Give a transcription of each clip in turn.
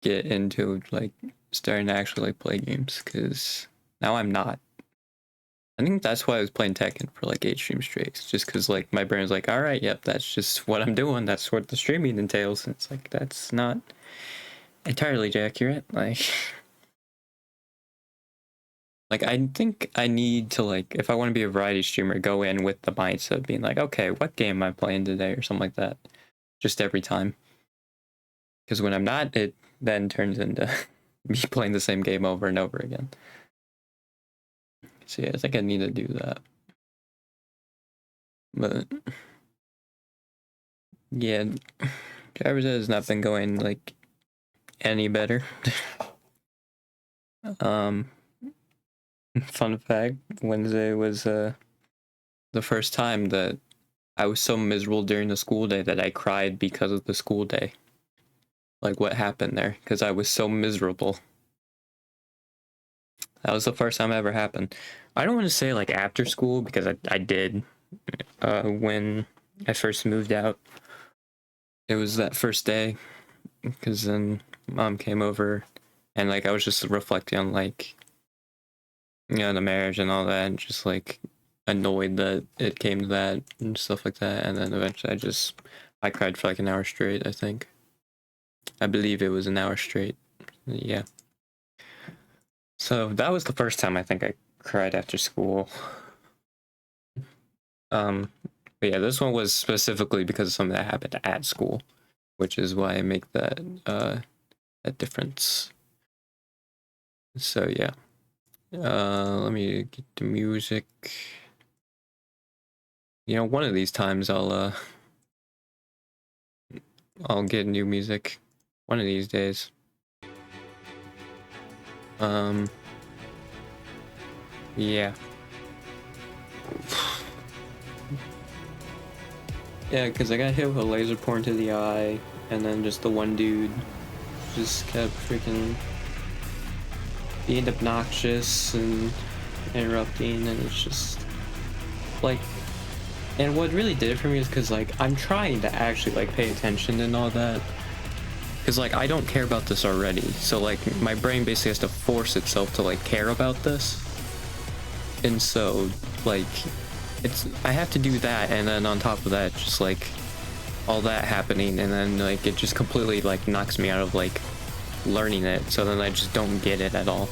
get into like starting to actually like play games, because now I'm not. I think that's why I was playing Tekken for like 8 streams straight. It's just because like my brain's like, all right, yep, that's just what I'm doing. That's what the streaming entails. And it's like that's not entirely accurate. Like I think I need to like, if I want to be a variety streamer, go in with the mindset of being like, okay, what game am I playing today or something like that, just every time. Because when I'm not, it then turns into me playing the same game over and over again. So yeah, I think I need to do that. But yeah, Driver's Ed has not been going like any better. Fun fact, Wednesday was the first time that I was so miserable during the school day that I cried because of the school day. Like what happened there, because I was so miserable. That was the first time it ever happened. I don't want to say like after school, because I did when I first moved out. It was that first day, because then mom came over and like I was just reflecting on like, you know, the marriage and all that, and just like annoyed that it came to that and stuff like that. And then eventually I cried for like an hour straight, I think. I believe it was an hour straight. Yeah. So that was the first time I think I cried after school. But yeah, this one was specifically because of something that happened at school, which is why I make that that difference. So yeah. Let me get the music. You know, one of these times I'll get new music. One of these days. Yeah. Yeah, because I got hit with a laser pointer to the eye, and then just the one dude just kept freaking being obnoxious and interrupting, and it's just like, and what really did it for me is because like I'm trying to actually like pay attention and all that, because like I don't care about this already, so like my brain basically has to force itself to like care about this, and so like I have to do that, and then on top of that just like all that happening, and then like it just completely like knocks me out of like learning it, so then I just don't get it at all.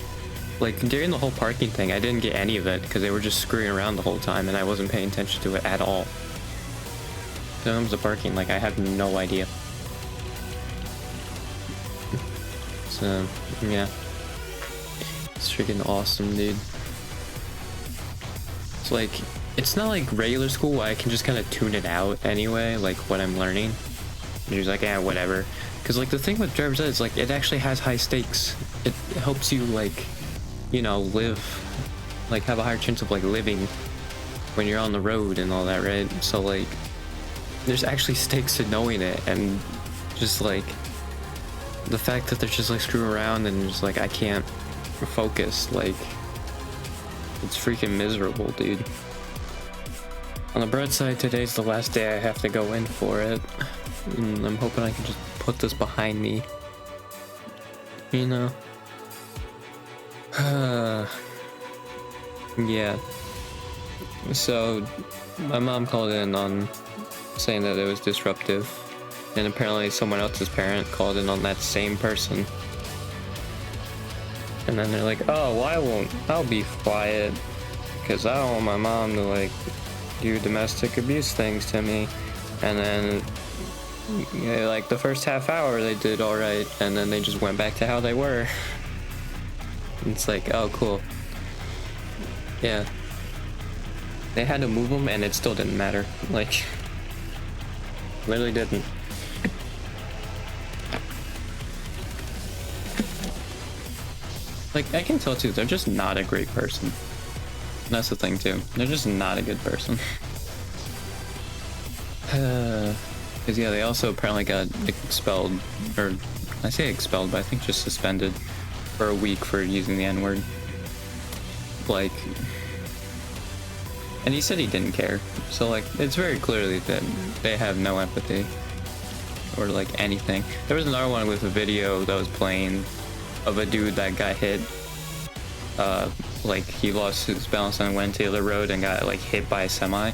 Like during the whole parking thing, I didn't get any of it because they were just screwing around the whole time and I wasn't paying attention to it at all. So when it comes to parking, like I have no idea. So yeah, it's freaking awesome, dude. It's like, it's not like regular school where I can just kind of tune it out anyway, like what I'm learning. You're just like, yeah, whatever. Because like the thing with driver's ed is like it actually has high stakes. It helps you like, you know, live, like have a higher chance of like living when you're on the road and all that, right? So like there's actually stakes to knowing it, and just like the fact that they're just like screwing around and just like I can't focus, like it's freaking miserable, dude. On the bright side, today's the last day I have to go in for it, and I'm hoping I can just put this behind me, you know. Yeah. So my mom called in on saying that it was disruptive, and apparently someone else's parent called in on that same person, and then they're like, oh well, I'll be quiet because I don't want my mom to like do domestic abuse things to me. And then yeah, like the first half hour they did all right, and then they just went back to how they were. It's like, oh cool. Yeah, they had to move them and it still didn't matter, like literally didn't. Like I can tell too, they're just not a great person. That's the thing too, they're just not a good person. Because yeah, they also apparently got expelled, or I say expelled, but I think just suspended for a week for using the N-word. Like, and he said he didn't care, so like it's very clearly that they have no empathy. or like anything. There was another one with a video that was playing of a dude that got hit. Like he lost his balance on Gwen Taylor Road and got like hit by a semi,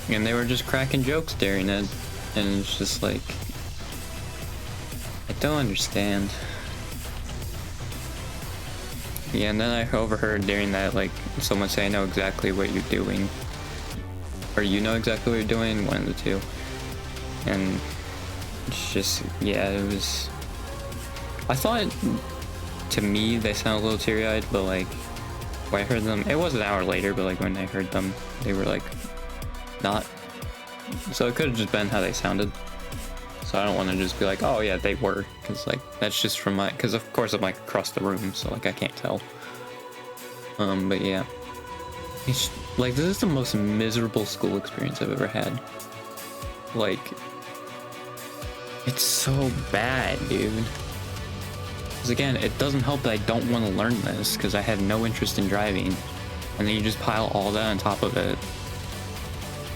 and they were just cracking jokes during it, and it's just like, I don't understand. Yeah, and then I overheard during that, like, someone say, I know exactly what you're doing. Or you know exactly what you're doing, one of the two. And it's just, yeah, it was... I thought, to me, they sounded a little teary-eyed, but, like, when I heard them, it was an hour later, but, like, when I heard them, they were, like, not. So it could have just been how they sounded. So I don't want to just be like, oh yeah, they were, because like that's just from my, because of course I'm like across the room, so like I can't tell. But yeah, it's like, this is the most miserable school experience I've ever had. Like, it's so bad, dude. Because again, it doesn't help that I don't want to learn this because I had no interest in driving, and then you just pile all that on top of it.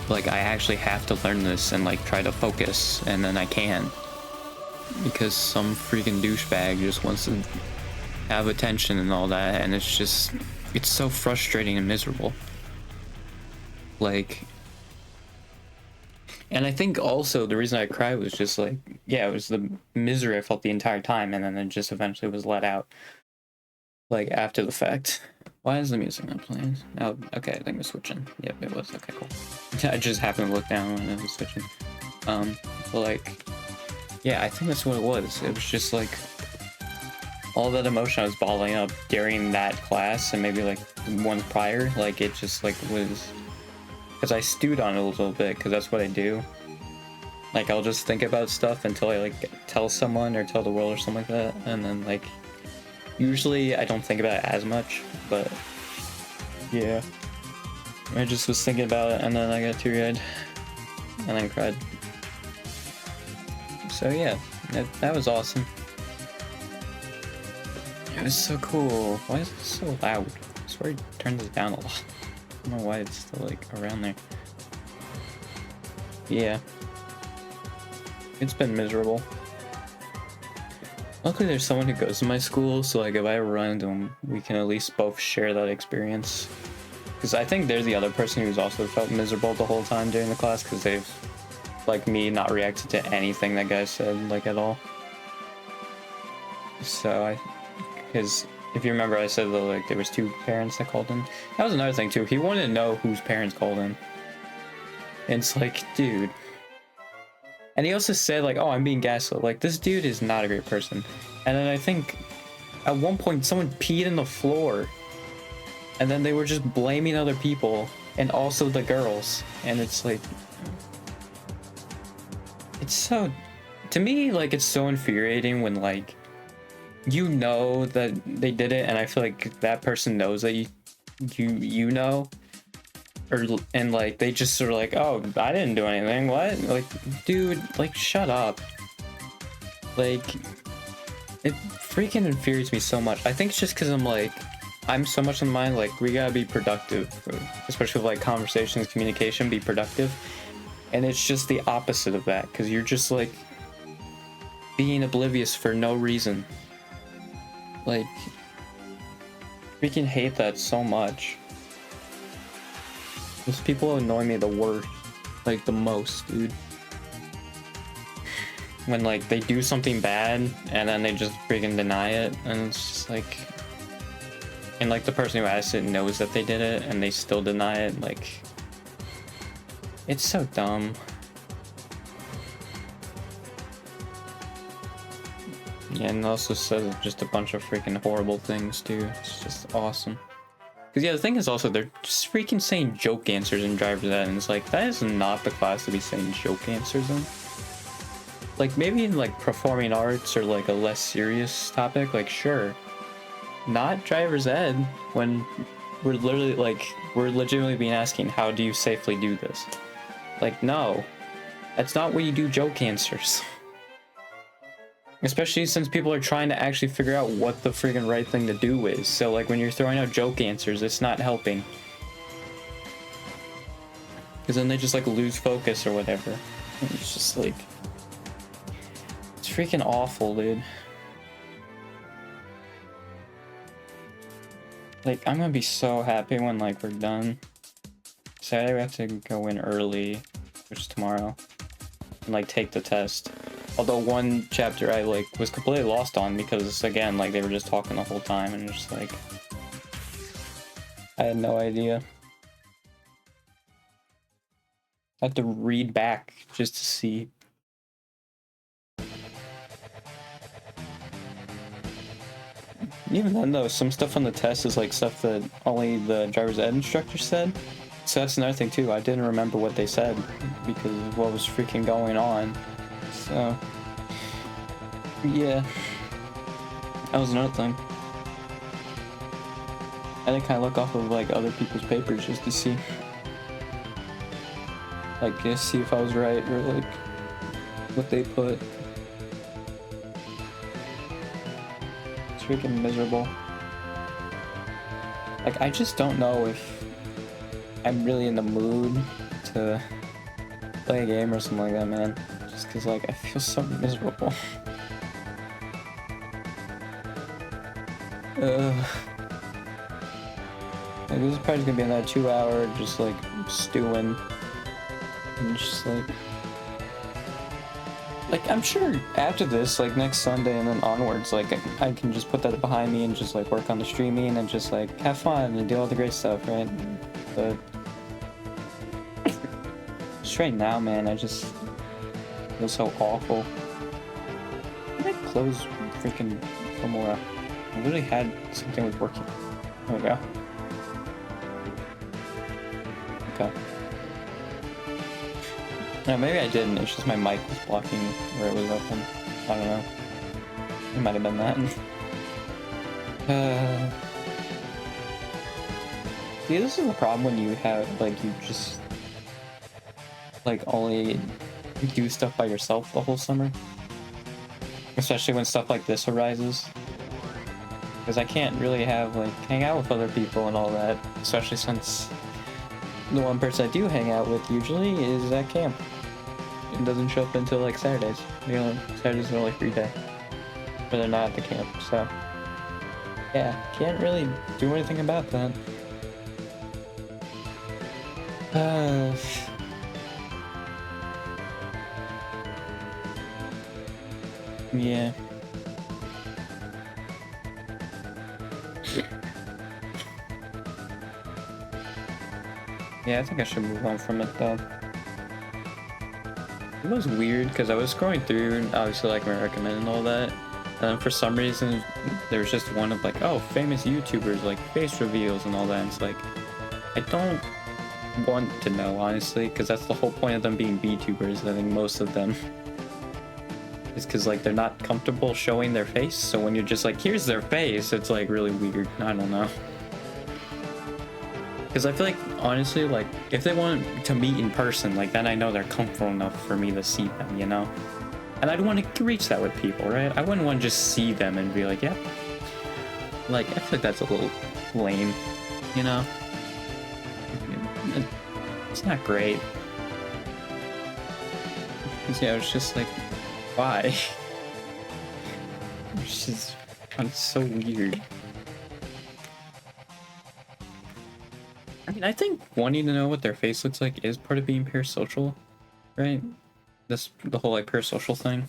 Like, I actually have to learn this and like try to focus, and then I can, because some freaking douchebag just wants to have attention and all that, and it's just, it's so frustrating and miserable. Like, and I think also the reason I cried was just like, yeah, it was the misery I felt the entire time, and then it just eventually was let out, like, after the fact. Why is the music not playing? Oh, okay, I think we're switching. Yep, it was. Okay, cool. I just happened to look down when it was switching. But like, yeah, I think that's what it was. It was just like all that emotion I was bottling up during that class, and maybe like one prior, like it just like was, because I stewed on it a little bit, because that's what I do. Like, I'll just think about stuff until I like tell someone or tell the world or something like that, and then like, usually I don't think about it as much, but yeah, I just was thinking about it, and then I got teary-eyed and then cried. So yeah, that was awesome. It was so cool. Why is it so loud? I swear I turned this down a lot. I don't know why it's still like around there. Yeah, it's been miserable. Luckily there's someone who goes to my school, so like if I ever run into them, we can at least both share that experience. Because I think they're the other person who's also felt miserable the whole time during the class, because they've, like me, not reacted to anything that guy said, like, at all. So because if you remember, I said that like there was 2 parents that called in. That was another thing too. He wanted to know whose parents called in. And it's like, dude. And he also said like, oh, I'm being gaslit. Like, this dude is not a great person. And then I think at one point someone peed in the floor, and then they were just blaming other people and also the girls. And it's like, it's so, to me, like, it's so infuriating when like, you know that they did it, and I feel like that person knows that you know, and like they just sort of like, oh, I didn't do anything. What? Like, dude, like, shut up. Like, it freaking infuriates me so much. I think it's just because I'm so much in the mind, like, we gotta be productive, especially with like conversations, communication, be productive. And it's just the opposite of that, because you're just like being oblivious for no reason. Like, freaking hate that so much. Those people annoy me the worst, like the most, dude. When like they do something bad and then they just freaking deny it, and it's just like, and like the person who asked it knows that they did it and they still deny it. Like, it's so dumb. Yeah, and also says just a bunch of freaking horrible things too. It's just awesome. Because yeah, the thing is also, they're just freaking saying joke answers in driver's ed, and it's like, that is not the class to be saying joke answers in. Like, maybe in like performing arts or like a less serious topic, like, sure. Not driver's ed, when we're literally like, we're legitimately being asking, how do you safely do this? Like, no. That's not where you do joke answers. Especially since people are trying to actually figure out what the freaking right thing to do is. So like, when you're throwing out joke answers, it's not helping. Because then they just like lose focus or whatever. And it's just like, freaking awful, dude. Like, I'm gonna be so happy when, like, we're done. Saturday we have to go in early, which is tomorrow, and, like, take the test. Although one chapter I, like, was completely lost on because, again, like, they were just talking the whole time, and just, like, I had no idea. I had to read back just to see. Even then, though, some stuff on the test is like stuff that only the driver's ed instructor said. So that's another thing too. I didn't remember what they said because of what was freaking going on. So yeah, that was another thing. I had to kind of look off of like other people's papers just to see, like, just see if I was right or like what they put. Freaking miserable. Like, I just don't know if I'm really in the mood to play a game or something like that, man. Just because, like, I feel so miserable. Like, this is probably gonna be another 2 hour just like stewing and just like I'm sure after this, like next Sunday and then onwards, like I can just put that behind me and just like work on the streaming and just like have fun and do all the great stuff, right? But just right now, man, I just feel so awful. I might close freaking Filmora. I literally had something was working. There we go. Okay. No, maybe I didn't. It's just my mic was blocking where it was open. I don't know. It might have been that. See, this is the problem when you have, like, you just, like, only do stuff by yourself the whole summer. Especially when stuff like this arises. Because I can't really have, like, hang out with other people and all that. Especially since the one person I do hang out with usually is at camp. It doesn't show up until like Saturdays. You know, Saturdays are like free day. But they're not at the camp, so yeah, can't really do anything about that. Yeah. Yeah, I think I should move on from it though. It was weird because I was scrolling through and obviously like my recommend and all that. And then for some reason there was just one of like, oh, famous YouTubers, like face reveals and all that. And it's like, I don't want to know, honestly, because that's the whole point of them being VTubers. I think most of them is because like they're not comfortable showing their face. So when you're just like, here's their face, it's like really weird. I don't know. Because I feel like, honestly, like, if they want to meet in person, like, then I know they're comfortable enough for me to see them, you know? And I'd want to reach that with people, right? I wouldn't want to just see them and be like, yep. Like, I feel like that's a little lame, you know? It's not great. Yeah, it's just like, why? It's so weird. I mean, I think wanting to know what their face looks like is part of being parasocial, right? The whole like parasocial thing.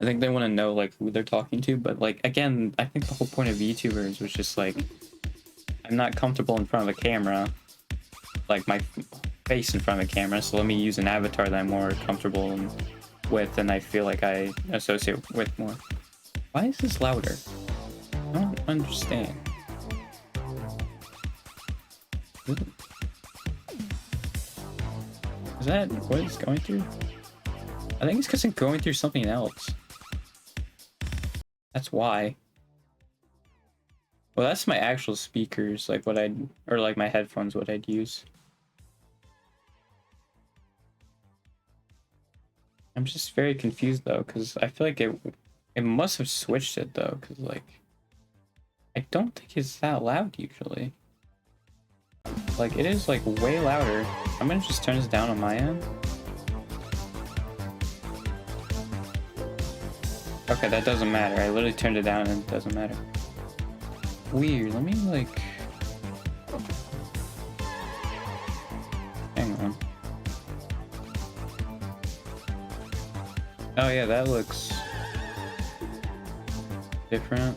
I think they want to know like who they're talking to, but like again, I think the whole point of VTubers was just like, I'm not comfortable in front of a camera, like my face in front of a camera, so let me use an avatar that I'm more comfortable with and I feel like I associate with more. Why is this louder? I don't understand. Is that what it's going through? I think it's because it's going through something else. That's why. Well, that's my actual speakers, like what or like my headphones, what I'd use. I'm just very confused though, because I feel like it must have switched it though, because like, I don't think it's that loud usually. Like, it is like way louder. I'm gonna just turn this down on my end. Okay, that doesn't matter. I literally turned it down and it doesn't matter. Weird. Let me like. Hang on. Oh yeah, that looks different.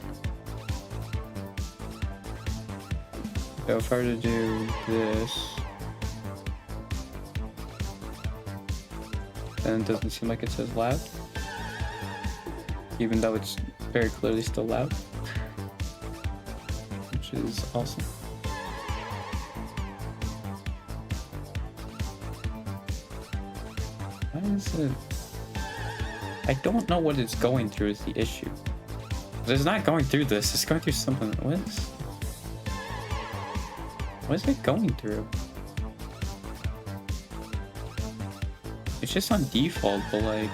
So if I were to do this, then it doesn't seem like it says loud, even though it's very clearly still loud, which is awesome. Why is it? I don't know what it's going through is the issue. It's not going through this, it's going through something. What is it going through? It's just on default, but like...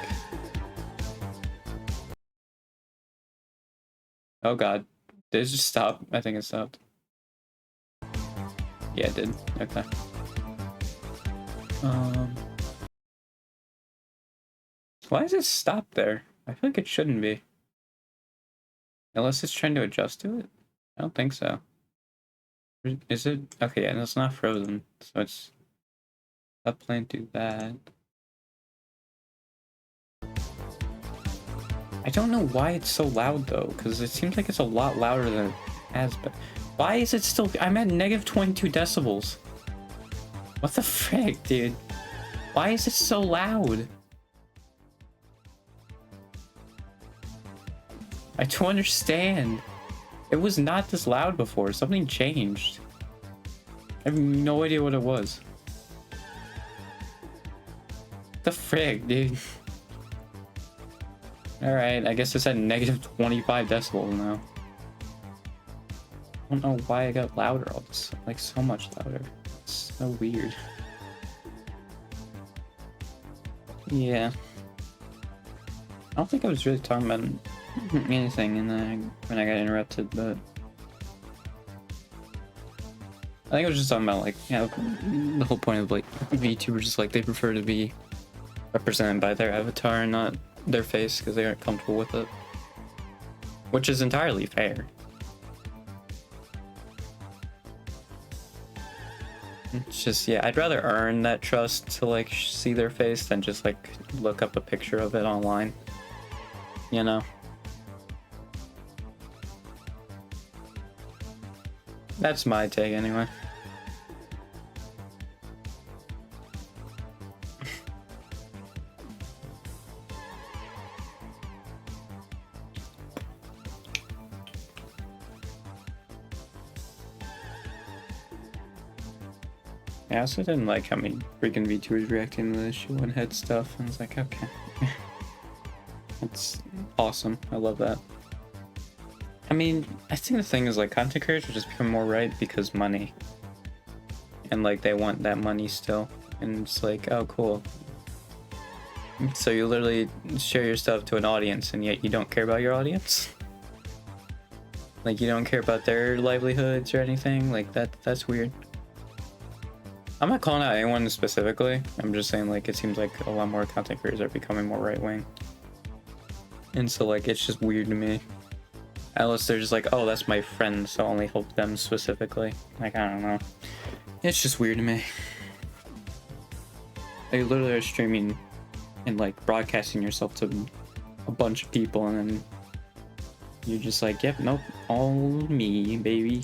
Oh god. Did it just stop? I think it stopped. Yeah, it did. Okay. Why does it stop there? I feel like it shouldn't be. Unless it's trying to adjust to it? I don't think so. Is it? Okay, yeah, it's not frozen, so it's... Stop playing do that. I don't know why it's so loud though, because it seems like it's a lot louder than it has been. Why is it still... I'm at negative 22 decibels. What the frick, dude? Why is it so loud? I don't understand. It was not this loud before. Something changed. I have no idea what it was. What the frick, dude? Alright, I guess it's at negative 25 decibels now. I don't know why I got louder all this, like so much louder. It's so weird. Yeah. I don't think I was really talking about anything when I got interrupted, but I think I was just talking about like, you know, the whole point of like VTubers is like they prefer to be represented by their avatar and not their face because they aren't comfortable with it, which is entirely fair. It's just, yeah, I'd rather earn that trust to like see their face than just like look up a picture of it online, you know. That's my take anyway. I also didn't like how many freaking VTubers reacting to the shoe and head stuff. I was like, okay. It's awesome. I love that. I mean, I think the thing is like content creators are just become more right because money. And like they want that money still. And it's like, oh cool. So you literally share your stuff to an audience and yet you don't care about your audience? Like you don't care about their livelihoods or anything? Like that's weird. I'm not calling out anyone specifically. I'm just saying like it seems like a lot more content creators are becoming more right-wing. And so like it's just weird to me. Unless they're just like, oh, that's my friend, so I'll only help them specifically. Like, I don't know. It's just weird to me. They literally are streaming and like broadcasting yourself to a bunch of people and then you're just like, yep, nope, all me, baby.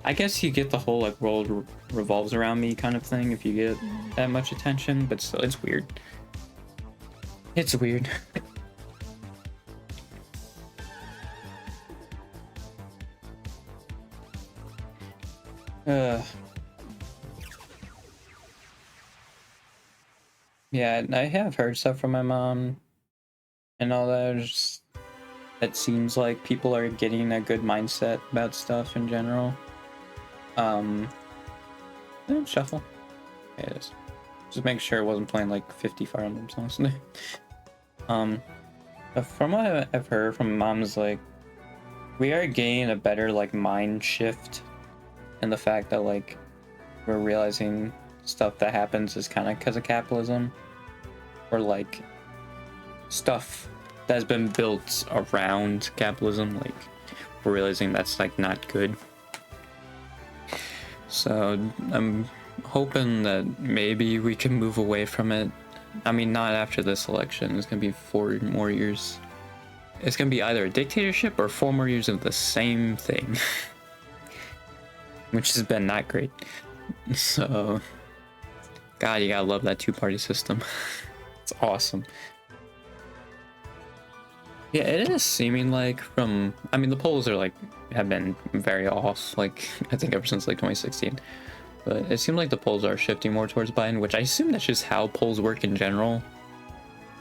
I guess you get the whole like world revolves around me kind of thing if you get that much attention, but still, it's weird. It's weird. Yeah, I have heard stuff from my mom and all that. It seems like people are getting a good mindset about stuff in general. Shuffle. Yeah, it is. Just make sure it wasn't playing like 50 Fire Emblem songs. But from what I've heard from moms, like we are getting a better like mind shift, and the fact that like we're realizing stuff that happens is kind of because of capitalism, or like stuff that's been built around capitalism, like we're realizing that's like not good. So I'm hoping that maybe we can move away from it. I mean, not after this election. It's gonna be 4 more years. It's gonna be either a dictatorship or 4 more years of the same thing. Which has been not great. So, God, you gotta love that 2-party system. It's awesome. Yeah, it is seeming like from, I mean, the polls are like, have been very off, like, I think ever since like 2016. But it seems like the polls are shifting more towards Biden, which I assume that's just how polls work in general.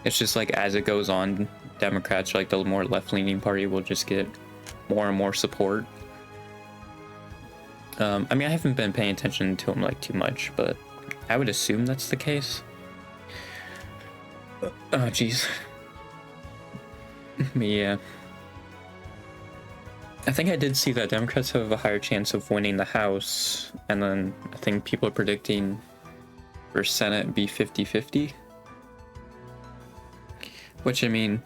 It's just like as it goes on, Democrats, like the more left-leaning party, will just get more and more support. I mean, I haven't been paying attention to him like too much, but I would assume that's the case. Oh, jeez. Yeah. I think I did see that Democrats have a higher chance of winning the House, and then I think people are predicting for Senate be 50-50. Which, I mean,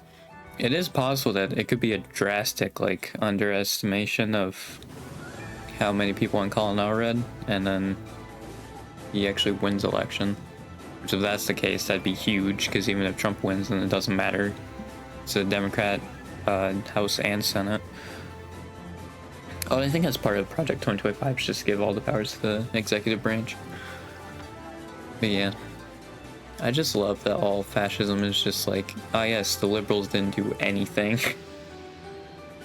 it is possible that it could be a drastic, like, underestimation of how many people in Colin are red, and then he actually wins election. Which, if that's the case, that'd be huge, because even if Trump wins, then it doesn't matter. It's a Democrat House and Senate. Oh, I think that's part of Project 2025, is just give all the powers to the executive branch. But yeah. I just love that all fascism is just like, oh yes, the liberals didn't do anything.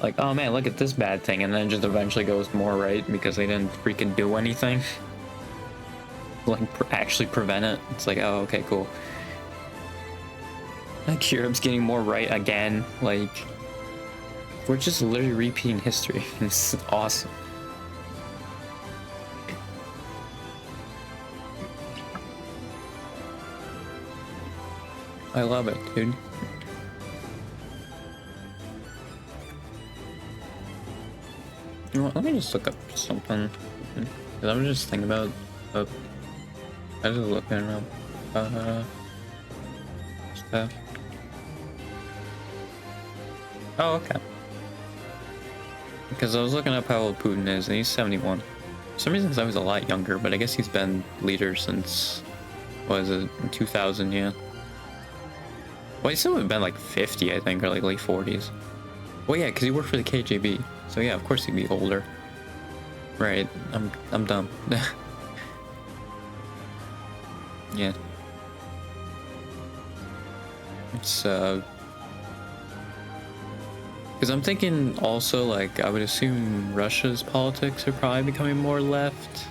Like, oh man, look at this bad thing, and then just eventually goes more right because they didn't freaking do anything. Like, actually prevent it. It's like, oh, okay, cool. Like, Europe's getting more right again. Like, we're just literally repeating history. It's awesome. I love it, dude. You know what, let me just look up something. Cause I'm just thinking about I was just looking around stuff. Oh, okay. Because I was looking up how old Putin is, and he's 71. For some reason, I was a lot younger, but I guess he's been leader since, what is it, 2000, yeah. Well, he still would have been like 50, I think, or like late 40s. Well, yeah, because he worked for the KGB. So yeah, of course he'd be older. Right, I'm dumb. Yeah. It's, because I'm thinking also, like, I would assume Russia's politics are probably becoming more left.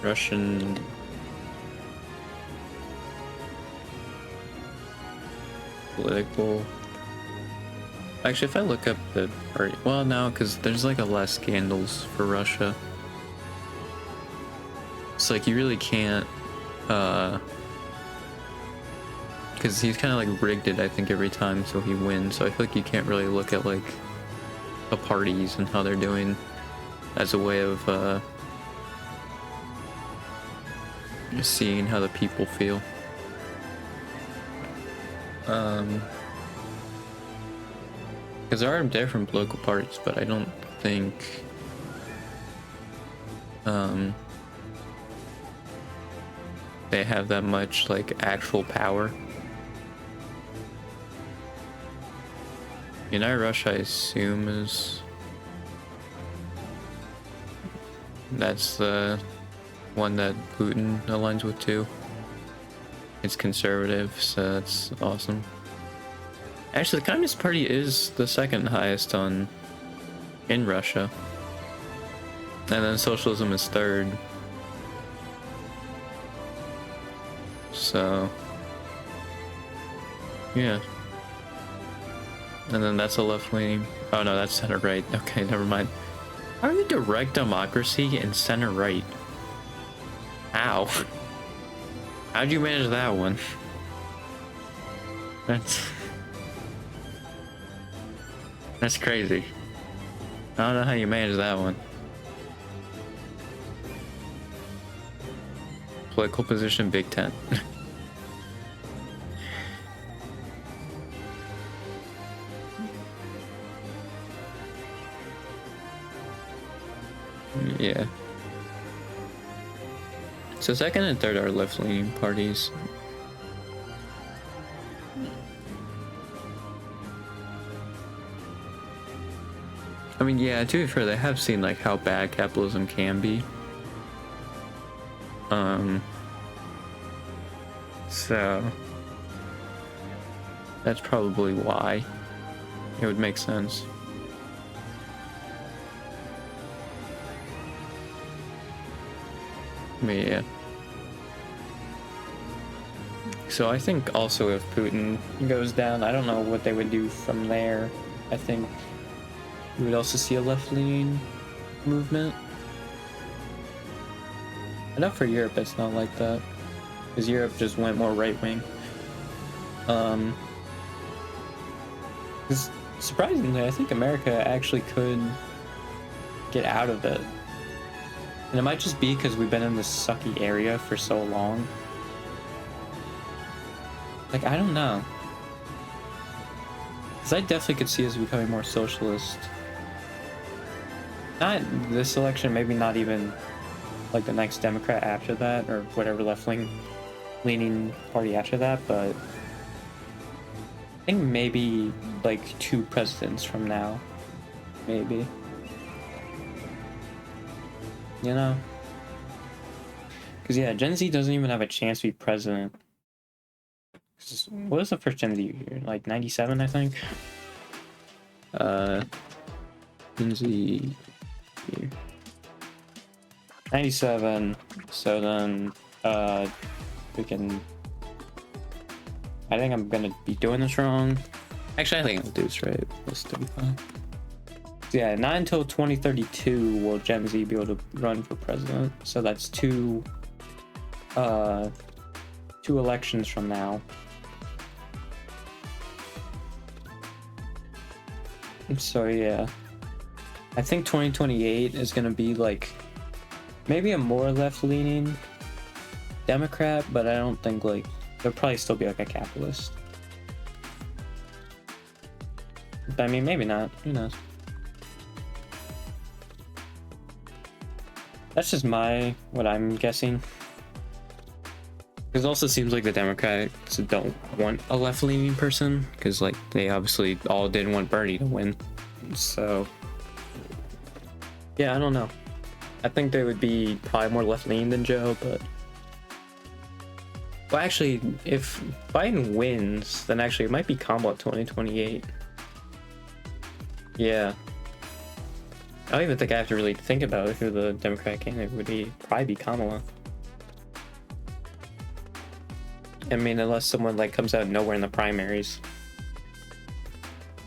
Russian political. Actually, if I look up the party, well, no, because there's like a less scandals for Russia. It's like you really can't, because he's kind of like rigged it, I think, every time, so he wins. So I feel like you can't really look at like the parties and how they're doing as a way of just seeing how the people feel. Because there are different political parties, but I don't think they have that much like actual power. United Russia, I assume, is that's the one that Putin aligns with too. It's conservative, so that's awesome. Actually, the Communist Party is the second highest in Russia, and then socialism is third. So yeah, and then that's a left-leaning. Oh no, that's center-right. Okay, never mind. How are you direct democracy and center-right? How? How'd you manage that one? That's crazy. I don't know how you manage that one. Political position, Big Tent. Yeah. So second and third are left-leaning parties. I mean, yeah, to be fair, they have seen like how bad capitalism can be. So that's probably why it would make sense. But yeah. So I think also if Putin goes down, I don't know what they would do from there. I think we would also see a left-leaning movement. I know for Europe it's not like that, because Europe just went more right-wing. Because surprisingly, I think America actually could get out of it. And it might just be because we've been in this sucky area for so long. Like, I don't know. Because I definitely could see us becoming more socialist. Not this election, maybe not even like the next Democrat after that, or whatever left-leaning party after that, but I think maybe like 2 presidents from now. Maybe. You know? Because yeah, Gen Z doesn't even have a chance to be president. What was the first Gen Z year? Like 97, I think? Gen Z year. 97, so then, freaking... I think I'm gonna be doing this wrong. Actually, I think I'll do this right. Let's 35. So yeah, not until 2032 will Gen Z be able to run for president. So that's 2 elections from now. So yeah, I think 2028 is gonna be like maybe a more left-leaning Democrat, but I don't think like there'll probably still be like a capitalist. But I mean, maybe not. Who knows? That's just what I'm guessing. Because it also seems like the Democrats don't want a left-leaning person, because like they obviously all didn't want Bernie to win. So yeah, I don't know. I think they would be probably more left-leaning than Joe, but well, actually, if Biden wins, then actually it might be Kamala 2028. Yeah. I don't even think I have to really think about who the Democratic candidate would be. Probably be Kamala. I mean, unless someone like comes out of nowhere in the primaries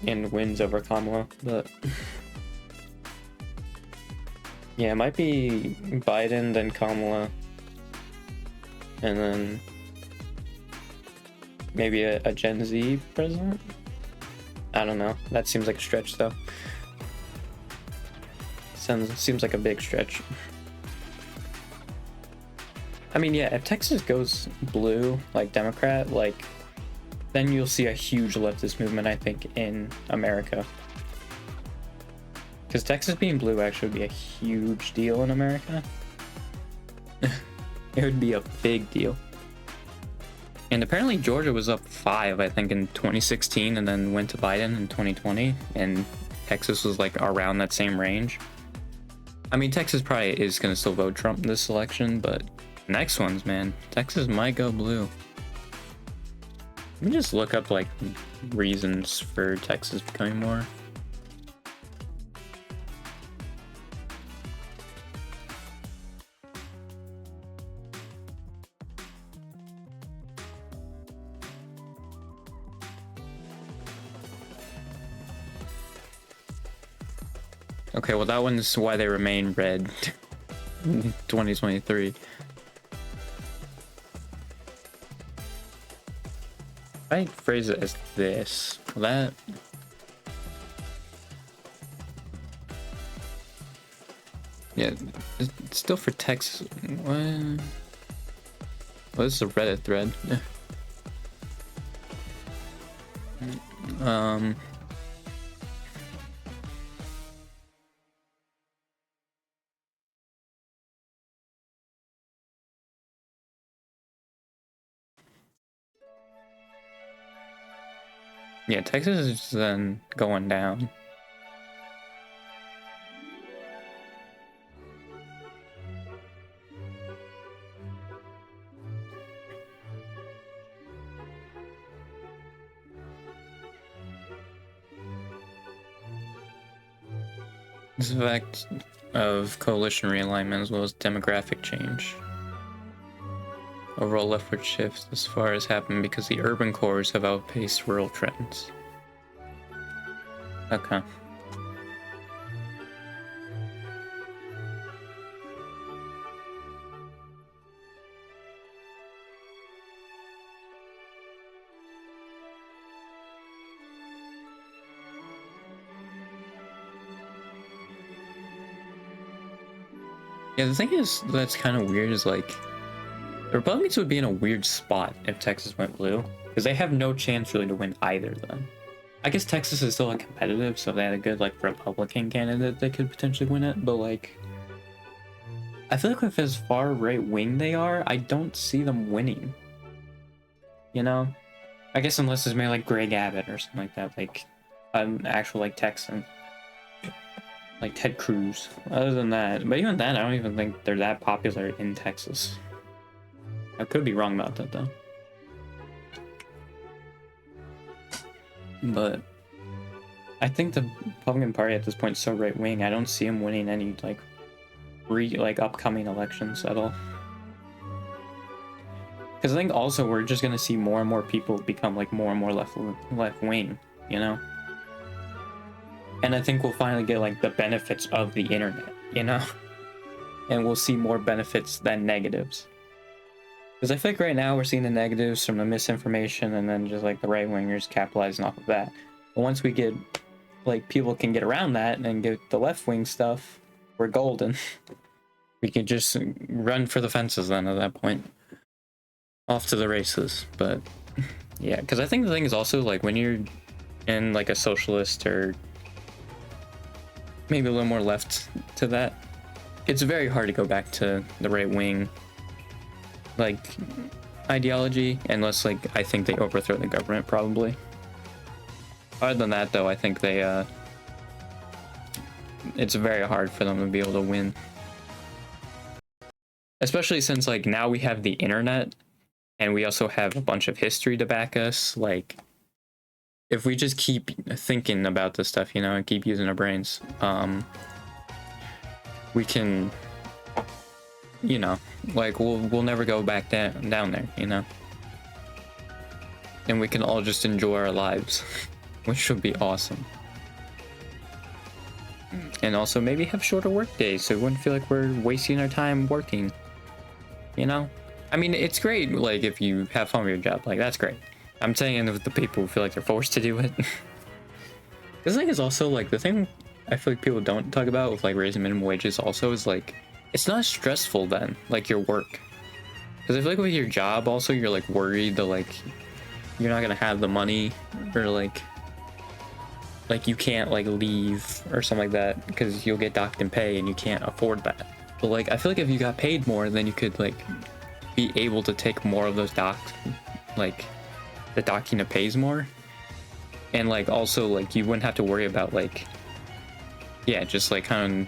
and wins over Kamala, but yeah, it might be Biden, then Kamala, and then maybe a Gen Z president. I don't know. That seems like a stretch, though. Seems like a big stretch. I mean, yeah, if Texas goes blue, like Democrat, like, then you'll see a huge leftist movement, I think, in America. Because Texas being blue actually would be a huge deal in America. It would be a big deal. And apparently Georgia was up 5, I think, in 2016, and then went to Biden in 2020, and Texas was like around that same range. I mean, Texas probably is going to still vote Trump in this election, but next ones, man, Texas might go blue. Let me just look up like reasons for Texas becoming more. Okay, well that one's why they remain red in 2023. I phrase it as this. That yeah, it's still for Texas. What? Well, this is a Reddit thread. um. Yeah, Texas is then going down. This effect of coalition realignment as well as demographic change. Overall leftward shift as far as happened because the urban cores have outpaced rural trends. Okay. Yeah, the thing is that's kind of weird is like the Republicans would be in a weird spot if Texas went blue because they have no chance really to win either then. I guess Texas is still like competitive, so if they had a good like Republican candidate, they could potentially win it. But like, I feel like if as far right wing they are, I don't see them winning. You know, I guess unless it's maybe like Greg Abbott or something like that, like an actual like Texan, like Ted Cruz. Other than that, but even then, I don't even think they're that popular in Texas. I could be wrong about that though. But I think the Republican Party at this point is so right wing. I don't see them winning any like upcoming elections at all. Because I think also we're just gonna see more and more people become like more and more left wing, you know. And I think we'll finally get like the benefits of the internet, you know, and we'll see more benefits than negatives. Because I feel like right now we're seeing the negatives from the misinformation and then just like the right wingers capitalizing off of that. But once we get like people can get around that and get the left wing stuff, we're golden. We can just run for the fences then at that point. Off to the races. But yeah, because I think the thing is also like when you're in like a socialist or maybe a little more left to that, it's very hard to go back to the right wing like ideology unless like I think they overthrow the government probably. Other than that though, I think they it's very hard for them to be able to win, especially since like now we have the internet and we also have a bunch of history to back us. Like if we just keep thinking about this stuff, you know, and keep using our brains, we can, you know, like we'll never go back down there, you know, and we can all just enjoy our lives, which would be awesome. And also maybe have shorter work days so we wouldn't feel like we're wasting our time working, you know. I mean, it's great like if you have fun with your job, like that's great. I'm saying with the people who feel like they're forced to do it. This thing is also like the thing I feel like people don't talk about with like raising minimum wages also is like it's not stressful then, like your work. Because I feel like with your job also you're like worried that like you're not gonna have the money or like you can't like leave or something like that because you'll get docked in pay and you can't afford that. But like I feel like if you got paid more, then you could like be able to take more of those docks, like the docking that pays more, and like also like you wouldn't have to worry about like, yeah, just like kind of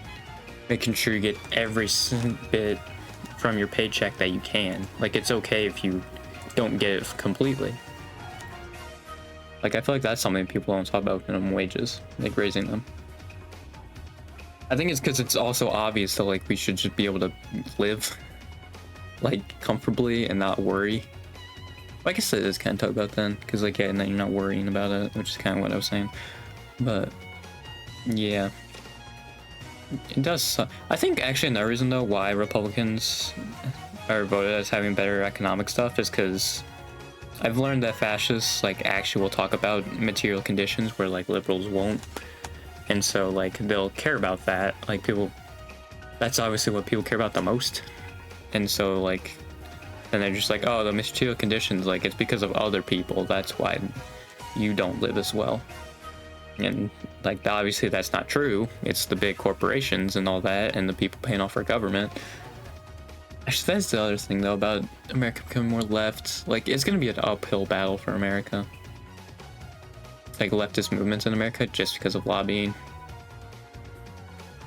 making sure you get every bit from your paycheck that you can. Like it's okay if you don't get it completely. Like I feel like that's something people don't talk about, minimum wages, like raising them. I think it's because it's also obvious that like we should just be able to live like comfortably and not worry. Well, I guess it is kind of talk about then, because like yeah, and then you're not worrying about it, which is kind of what I was saying. But yeah, it does suck. I think actually another reason though why Republicans are voted as having better economic stuff is because I've learned that fascists like actually will talk about material conditions where like liberals won't, and so like they'll care about that. Like people, that's obviously what people care about the most, and so like And they're just like, oh, the material conditions, like, it's because of other people. That's why you don't live as well. And, like, obviously that's not true. It's the big corporations and all that, and the people paying off our government. Actually, that's the other thing, though, about America becoming more left. Like, it's going to be an uphill battle for America. Like, leftist movements in America, just because of lobbying.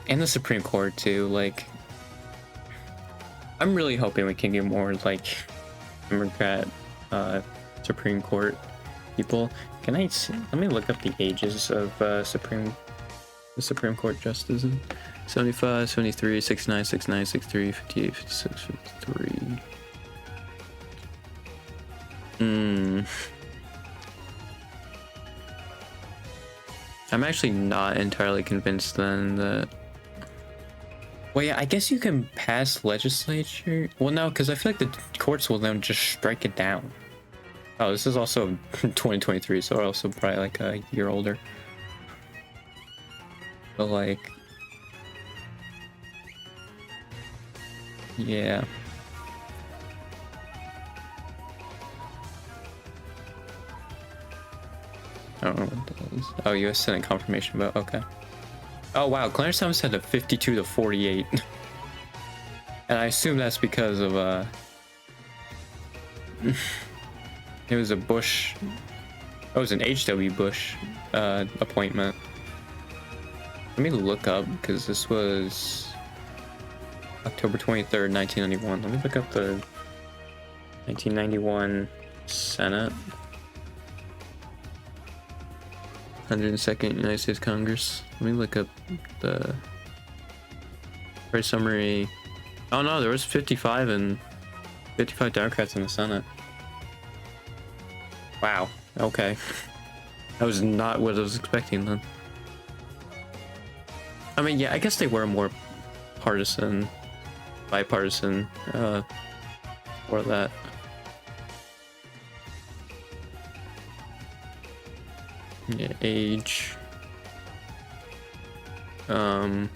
And the Supreme Court, too. Like, I'm really hoping we can get more, like, Democrat Supreme Court people. Can I see? Let me look up the ages of the Supreme Court justices. 75, 73, 69, 69, 63, 58, 56, 53. I'm actually not entirely convinced then that... Well, yeah, I guess you can pass legislature. Well, no, because I feel like the courts will then just strike it down. Oh, this is also 2023, so also probably like a year older. But like... Yeah. I don't know what that is. Oh, U.S. Senate confirmation vote. Okay. Oh wow, Clarence Thomas had a 52-48, and I assume that's because of it was a Bush. Oh, it was an H.W. Bush appointment. Let me look up because this was October 23rd, 1991. Let me look up the 1991 Senate. 102nd United States Congress. Let me look up the right summary. Oh no, there was 55 Democrats in the Senate. Wow. Okay. That was not what I was expecting then. I mean, yeah, I guess they were more bipartisan for that. Yeah, age. I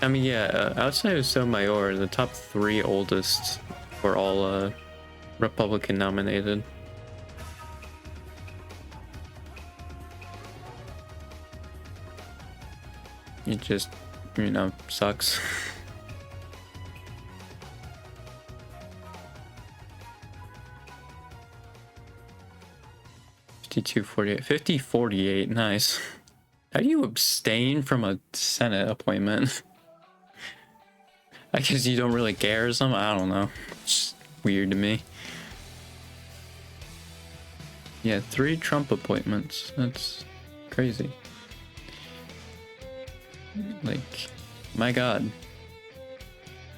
mean, yeah, outside of Sotomayor, the top 3 oldest were all Republican nominated. It just, you know, sucks. $52.48, $50.48, nice. How do you abstain from a Senate appointment? I guess you don't really care or something, I don't know. It's just weird to me. Yeah, 3 Trump appointments, that's crazy. Like, my god.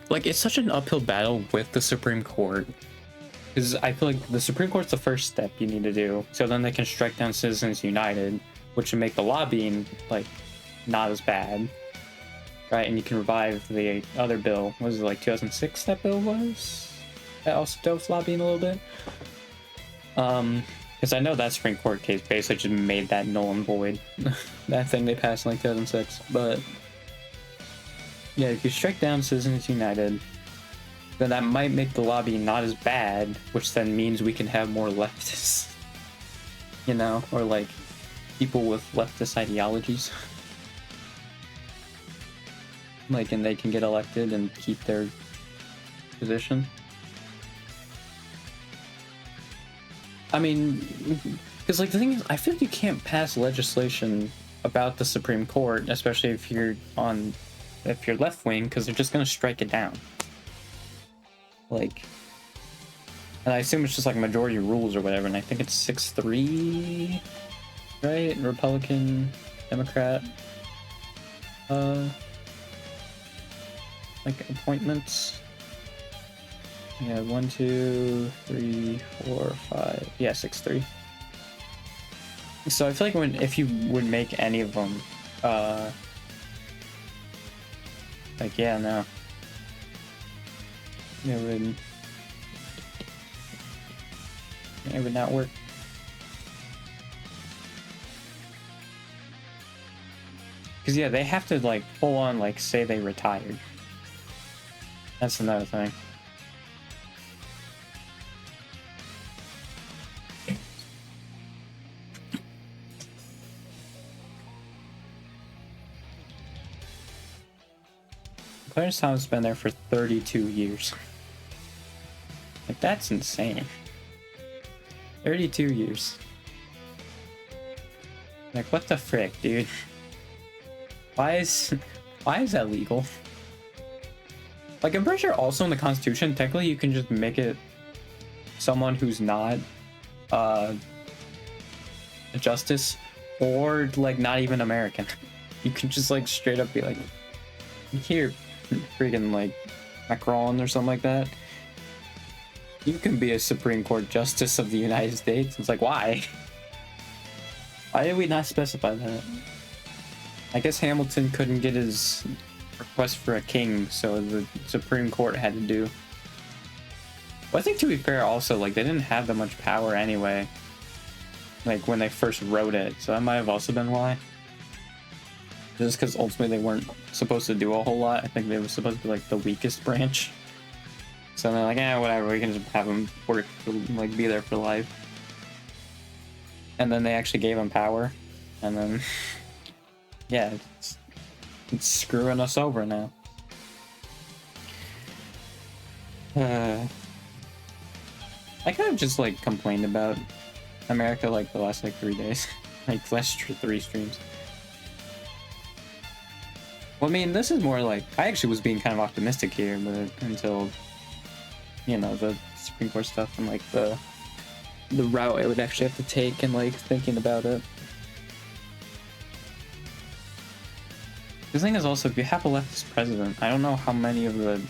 Like, it's such an uphill battle with the Supreme Court. Because I feel like the Supreme Court's the first step you need to do, so then they can strike down Citizens United, which would make the lobbying, like, not as bad. Right, and you can revive the other bill. What was it, like 2006 that bill was? That also dealt with lobbying a little bit? Because I know that Supreme Court case basically just made that null and void. That thing they passed in like 2006. But yeah, if you strike down Citizens United, then that might make the lobby not as bad, which then means we can have more leftists, you know, or like people with leftist ideologies. Like, and they can get elected and keep their position. I mean, because like the thing is, I feel like you can't pass legislation about the Supreme Court, especially if you're left wing, because they're just gonna strike it down. Like, and I assume it's just like majority rules or whatever, and I think it's 6-3, right? Republican, Democrat, like appointments. Yeah, 1, 2, 3, 4, 5. Yeah, 6-3. So I feel like if you would make any of them, like, yeah, no. It would not work. Because, yeah, they have to, like, full on, like, say they retired. That's another thing. Clarence Thomas has been there for 32 years. Like, that's insane. 32 years. Like, what the frick, dude? Why is that legal? Like, I'm pretty sure also in the Constitution, technically you can just make it someone who's not a justice or like not even American. You can just like straight up be like, here, freaking like Macron or something like that. You can be a Supreme Court Justice of the United States. It's like, why? Why did we not specify that? I guess Hamilton couldn't get his request for a king, so the Supreme Court had to do. Well, I think to be fair, also, like, they didn't have that much power anyway, like, when they first wrote it, so that might have also been why. Just because ultimately they weren't supposed to do a whole lot. I think they were supposed to be, like, the weakest branch. So they're like, whatever, we can just have them work, like, be there for life. And then they actually gave him power, and then, yeah, it's screwing us over now. I kind of just like complained about America like the last like 3 days, like last 3 streams. Well, I mean, this is more like, I actually was being kind of optimistic here, but until, you know, the Supreme Court stuff and like the route I would actually have to take and like thinking about it. The thing is also, if you have a leftist president, I don't know how many of the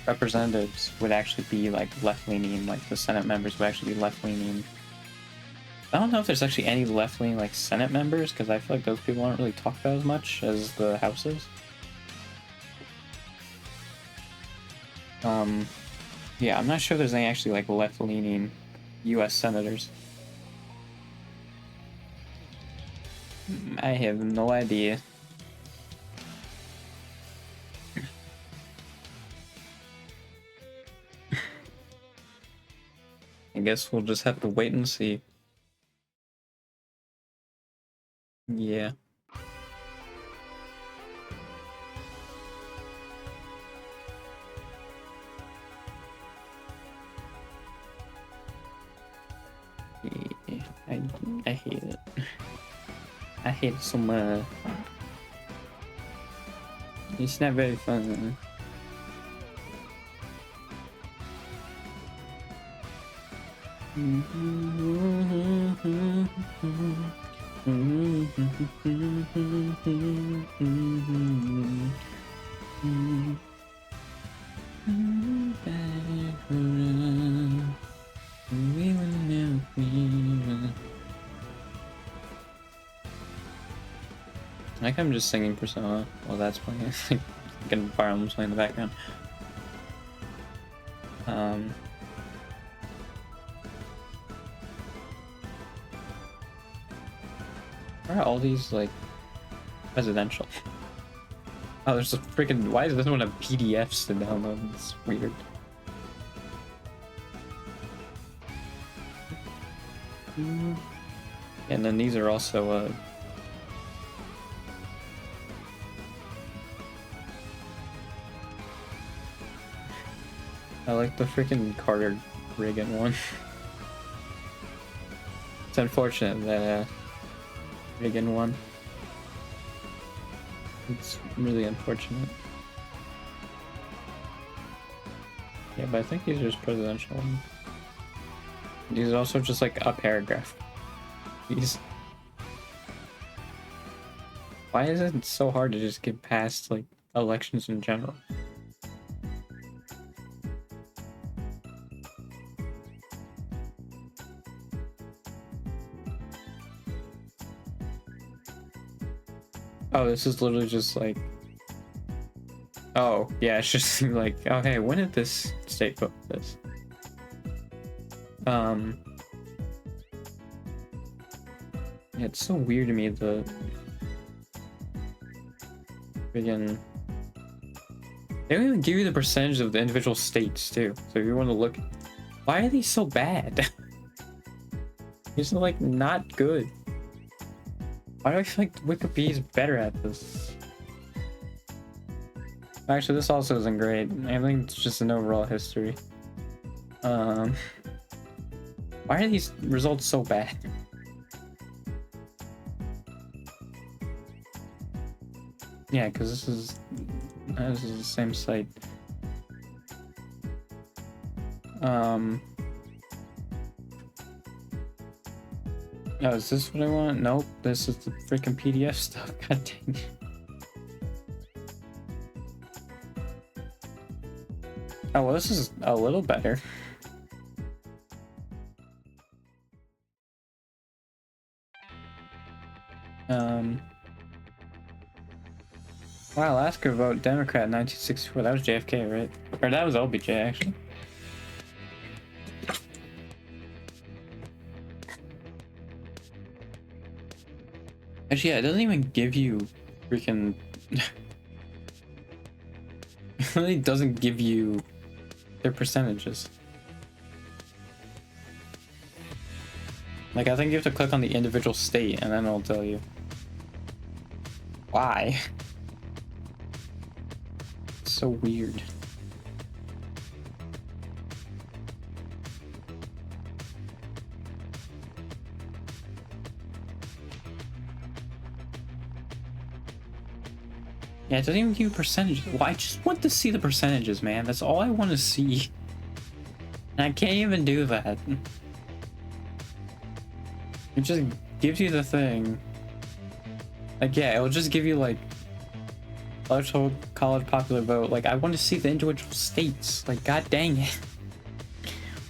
representatives would actually be like left-leaning, like the Senate members would actually be left-leaning. I don't know if there's actually any left-leaning like Senate members, because I feel like those people aren't really talked about as much as the Houses. Yeah, I'm not sure if there's any actually like left-leaning US senators. I have no idea. I guess we'll just have to wait and see. Yeah. I hate it. I hate it so much. It's not very fun. Like, I'm just singing Persona while that's playing. Like, getting Fire Emblem playing in the background. Where are all these, like, residential? Oh, there's a freaking. Why does this one have PDFs to download? It's weird. And then these are also, I like the freaking Carter Reagan one. It's unfortunate that Reagan won. It's really unfortunate. Yeah, but I think these are just presidential ones. These are also just like a paragraph. These. Why is it so hard to just get past like elections in general? Oh, this is literally just like, oh yeah, it's just like, oh hey, when did this state vote this? Yeah, it's so weird to me, the friggin', they don't even give you the percentage of the individual states too. So if you want to look, why are these so bad? These are like not good. Why do I feel like Wikipedia is better at this? Actually, this also isn't great. I think it's just an overall history. Why are these results so bad? Yeah, because this is the same site. Oh, is this what I want? Nope, this is the freaking PDF stuff. God dang it. Oh, well, this is a little better. Wow, Alaska vote Democrat 1964. That was JFK, right? Or that was LBJ, actually. Actually, yeah, it doesn't even give you freaking... it really doesn't give you their percentages. Like, I think you have to click on the individual state and then it'll tell you. Why? It's so weird. Yeah, it doesn't even give you percentages. Well, I just want to see the percentages, man. That's all I want to see. And I can't even do that. It just gives you the thing. Like, yeah, it'll just give you, like, electoral college popular vote. Like, I want to see the individual states. Like, god dang it.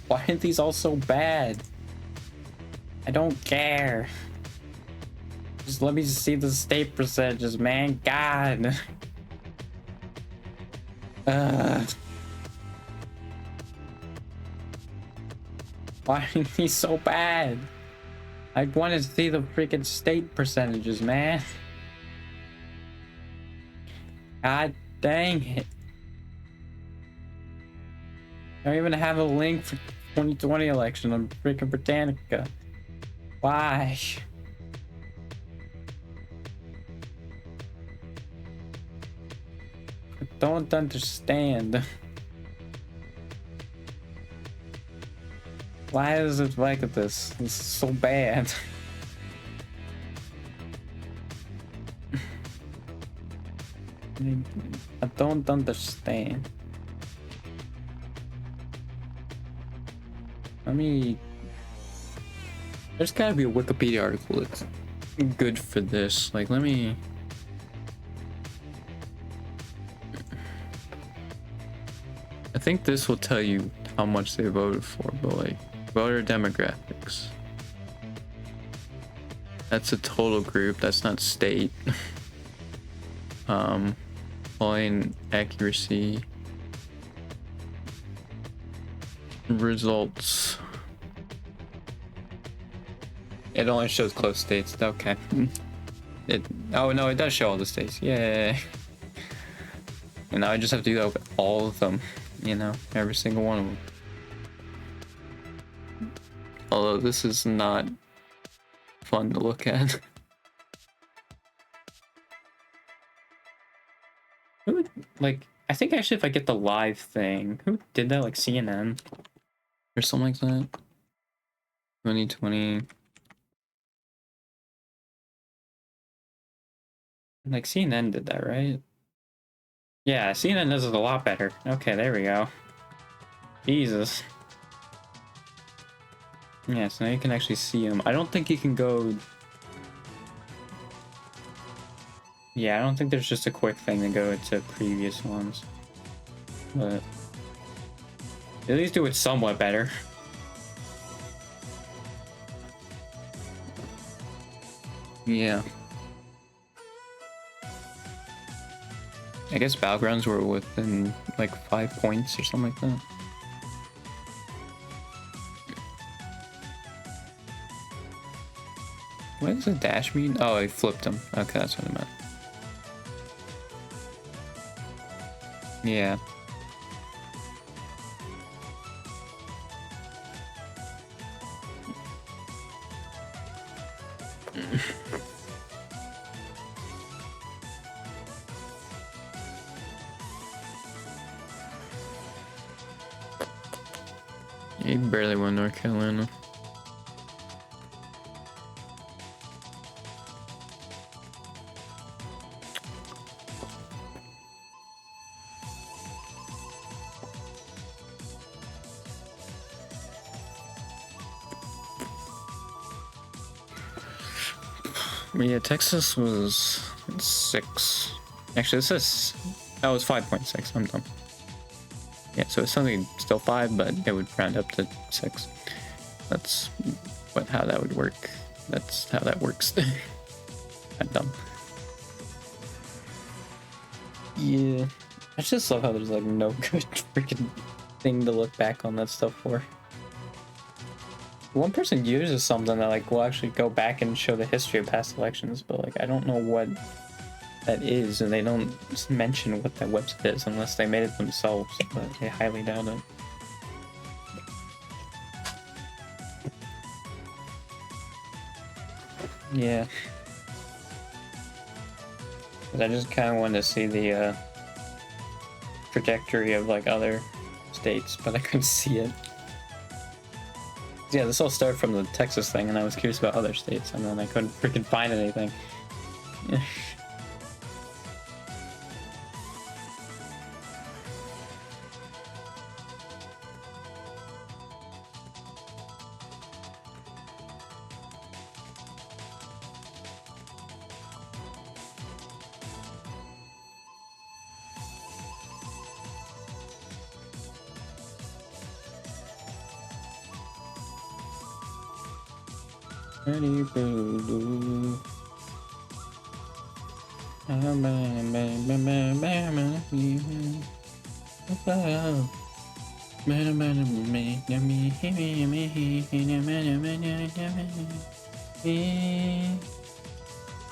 Why aren't these all so bad? I don't care. Just let me see the state percentages, man. God. Why are these so bad? I want to see the freaking state percentages, man. God dang it. I don't even have a link for 2020 election on freaking Britannica. Why? I don't understand. Why is it like this? This is so bad. I don't understand. There's gotta be a Wikipedia article that's good for this. Like, let me... I think this will tell you how much they voted for, but like, voter demographics. That's a total group, that's not state. Polling accuracy. Results. It only shows close states. Okay. Oh no, it does show all the states. Yay. And now I just have to do that with all of them. You know, every single one of them. Although this is not fun to look at. Who would, like, I think actually if I get the live thing, who did that? Like CNN or something like that? 2020. Like CNN did that, right? Yeah, CNN does it a lot better. Okay, there we go. Jesus. Yeah, so now you can actually see them. I don't think you can go... Yeah, I don't think there's just a quick thing to go to previous ones. But... at least do it somewhat better. Yeah. I guess Battlegrounds were within like 5 points or something like that. What does a dash mean? Oh, I flipped him. Okay, that's what I meant. Yeah. He barely won North Carolina. Yeah, Texas was 6. Actually, this is that was 5.6. I'm dumb. Yeah, so it's something still 5, but it would round up to 6. That's how that would work. That's how that works. I'm dumb. Yeah, I just love how there's like no good freaking thing to look back on that stuff for. One person uses something that like will actually go back and show the history of past elections, but like I don't know what that is, and they don't mention what that website is unless they made it themselves, but I highly doubt it. Yeah. But I just kind of wanted to see the trajectory of like other states, but I couldn't see it. Yeah, this all started from the Texas thing, and I was curious about other states, and then I couldn't freaking find anything.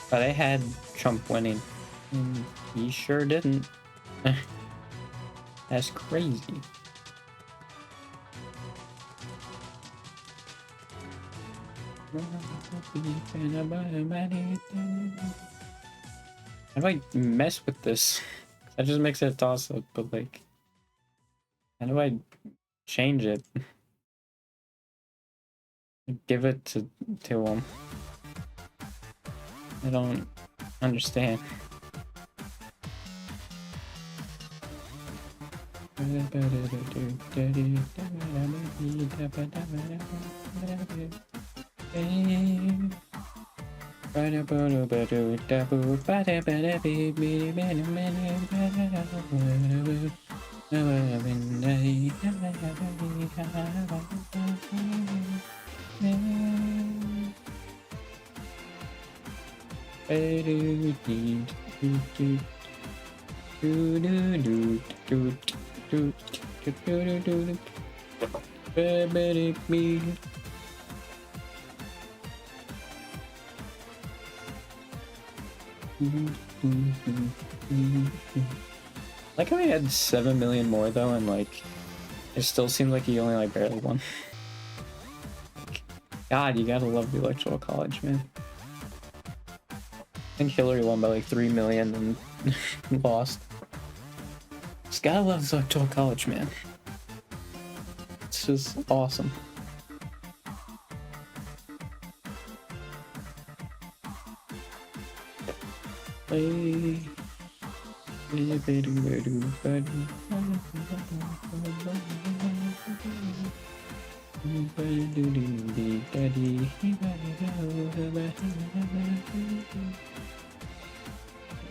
But they had Trump winning. He sure didn't. That's crazy. How do I mess with this? That just makes it a toss up, but like, how do I change it? Give it to him. I don't understand. Like how he had 7 million more though, and like it still seemed like he only like barely won. Like, God, you gotta love the Electoral College, man. I think Hillary won by like 3 million and lost. Just gotta love the Electoral College, man. It's just awesome. I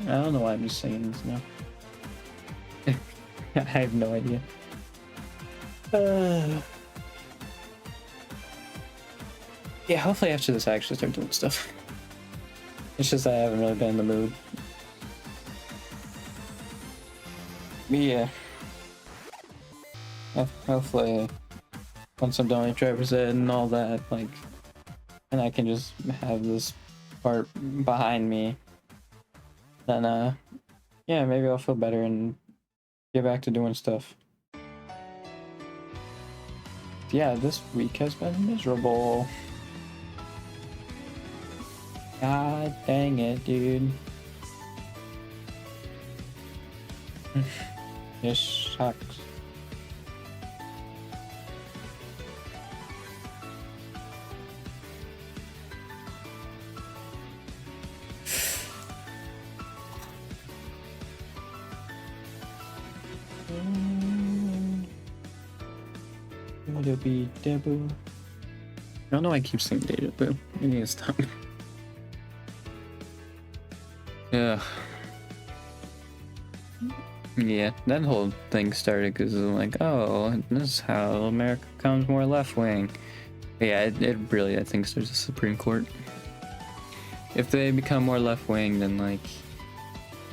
don't know why I'm just singing this now. I have no idea. Yeah, hopefully after this I actually start doing stuff. It's just I haven't really been in the mood. Yeah. Hopefully once I'm done with Traverse Ed and all that, like, and I can just have this part behind me, then yeah, maybe I'll feel better and get back to doing stuff. Yeah, this week has been miserable. God dang it, dude. This sucks. It'll be Debu. I don't know why I keep saying Deja Vu. I need to stop. Yeah. Yeah, that whole thing started because like, oh, this is how America becomes more left wing. Yeah, it really, I think, starts the Supreme Court. If they become more left wing, then like,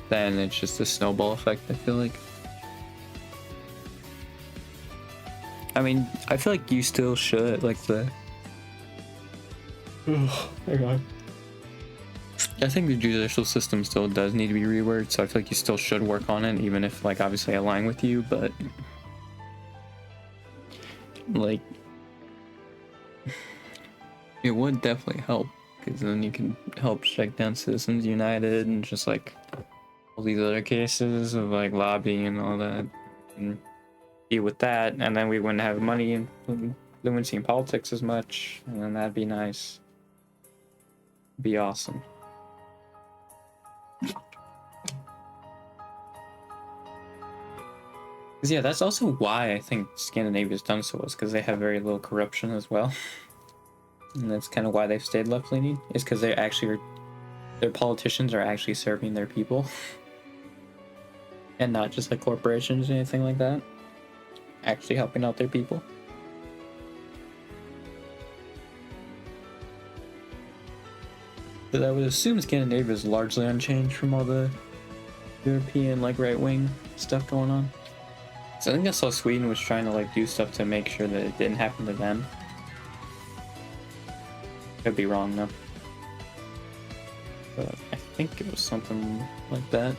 then it's just a snowball effect, I feel like. I mean, I feel like you still should, like the. Oh, hang on. I think the judicial system still does need to be reworked, so I feel like you still should work on it, even if, like, obviously I align with you, but. Like. It would definitely help, because then you can help shake down Citizens United and just, like, all these other cases of, like, lobbying and all that. And deal with that, and then we wouldn't have money and fluency in politics as much, and then that'd be nice. Be awesome. Because yeah, that's also why I think Scandinavia's done so well, is because they have very little corruption as well. And that's kind of why they've stayed left-leaning, is because they actually are, their politicians are actually serving their people. And not just like corporations or anything like that. Actually helping out their people. But I would assume Scandinavia is largely unchanged from all the European like right-wing stuff going on. So I think I saw Sweden was trying to like do stuff to make sure that it didn't happen to them. Could be wrong though. But I think it was something like that.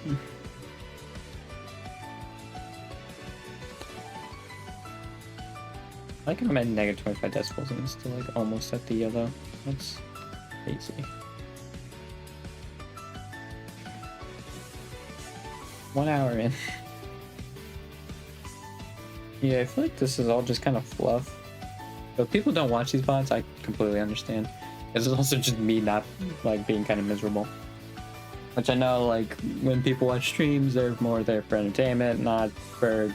I can imagine negative 25 decibels and it's still like almost at the yellow. That's crazy. One hour in. Yeah, I feel like this is all just kind of fluff. But if people don't watch these VODs, I completely understand. It's also just me not like being kind of miserable. Which I know, like, when people watch streams, they're more there for entertainment, not for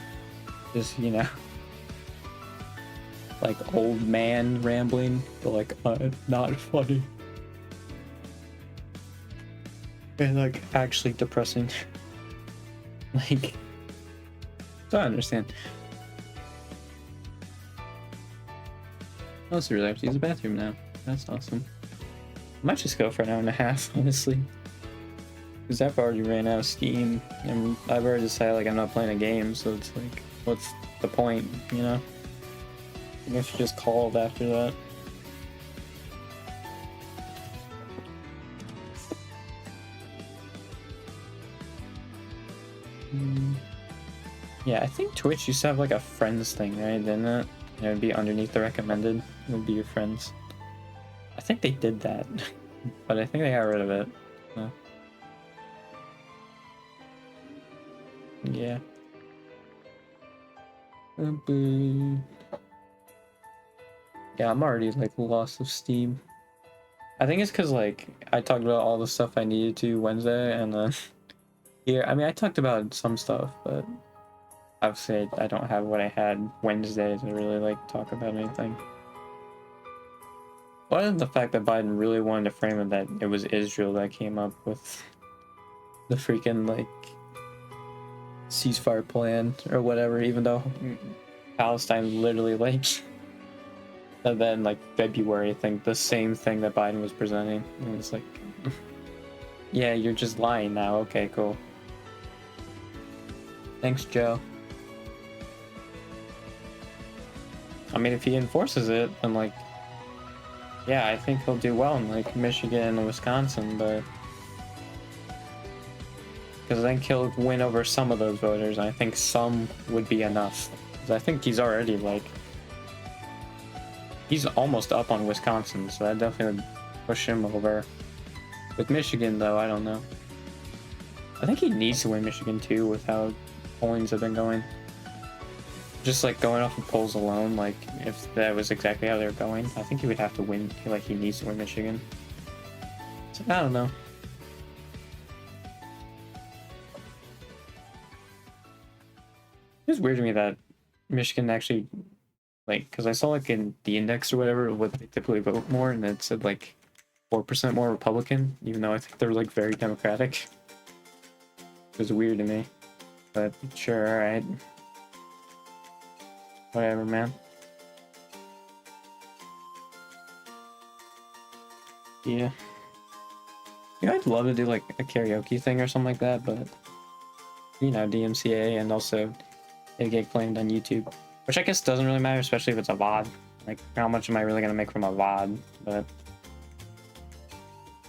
just, you know, like old man rambling, but like not funny. And like actually depressing. Like, so I understand. Oh, so really have to use the bathroom now. That's awesome. I might just go for an hour and a half, honestly. Because I've already ran out of steam, and I've already decided like I'm not playing a game, so it's like, what's the point, you know? I guess you just called after that. Yeah, I think Twitch used to have like a friends thing, right? Didn't it? It would be underneath the recommended. It would be your friends. I think they did that, but I think they got rid of it. So. Yeah. Yeah, I'm already like lost of steam. I think it's because like I talked about all the stuff I needed to Wednesday, and then here, I mean, I talked about some stuff, but obviously I don't have what I had Wednesday to really like talk about anything. Other than the fact that Biden really wanted to frame it that it was Israel that came up with the freaking like ceasefire plan or whatever, even though Palestine literally like and then like February, I think the same thing that Biden was presenting. And it's like, yeah, you're just lying now. Okay, cool. Thanks, Joe. I mean, if he enforces it, then like, yeah, I think he'll do well in like Michigan and Wisconsin, but because I think he'll win over some of those voters. And I think some would be enough. Because I think he's already like, he's almost up on Wisconsin, so that definitely would push him over. With Michigan, though, I don't know. I think he needs to win Michigan too, with how pollings have been going. Just like going off of polls alone, like if that was exactly how they were going, I think he would have to win. Like he needs to win Michigan. So I don't know. It's weird to me that Michigan actually Like, because I saw like in the index or whatever what they typically vote more, and it said like 4% more Republican, even though I think they're like very Democratic. It was weird to me, but sure, all right, whatever, man. Yeah. You know, I'd love to do like a karaoke thing or something like that, but you know, DMCA, and also it get claimed on YouTube, which I guess doesn't really matter, especially if it's a VOD. Like, how much am I really gonna make from a VOD? But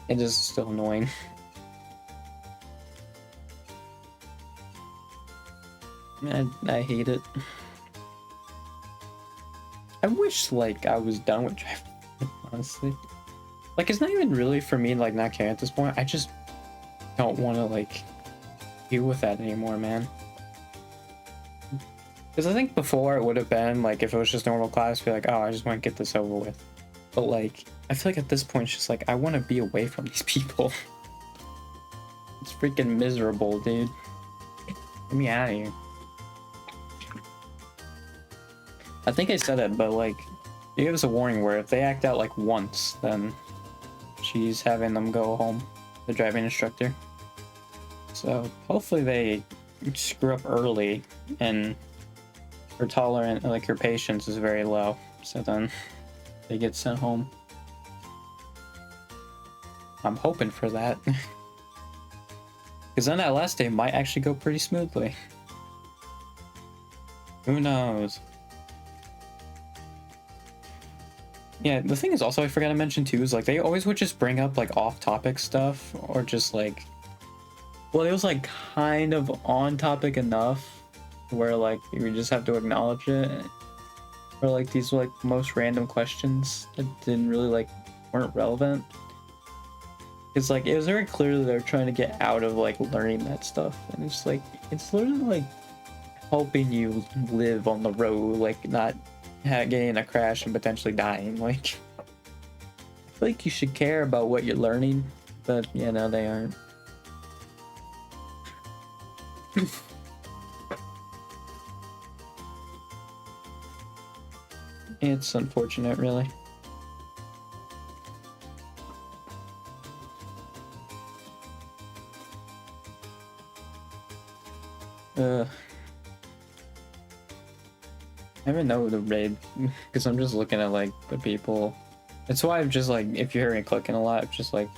it is still annoying. I hate it. I wish like I was done with driving, honestly. Like, it's not even really for me like not caring at this point. I just don't want to like deal with that anymore, man. Because I think before it would have been like if it was just normal class, be like, oh, I just want to get this over with. But like, I feel like at this point, it's just like I want to be away from these people. It's freaking miserable, dude. Get me out of here. I think I said it, but like, they gave us a warning where if they act out like once, then she's having them go home, the driving instructor. So hopefully they screw up early, and her tolerance, like her patience is very low, so then they get sent home. I'm hoping for that. Because then that last day might actually go pretty smoothly. Who knows? Yeah, the thing is also I forgot to mention too is like they always would just bring up like off-topic stuff, or just like, well, it was like kind of on topic enough where like you just have to acknowledge it, or like these like most random questions that didn't really like weren't relevant. It's like it was very clear that they're trying to get out of like learning that stuff, and it's like it's literally like helping you live on the road, like not getting in a crash and potentially dying. Like, I feel like you should care about what you're learning, but you know they aren't. It's unfortunate, really. I don't even know the raid because I'm just looking at like the people. That's why I'm just like, if you hear me clicking a lot, I'm just like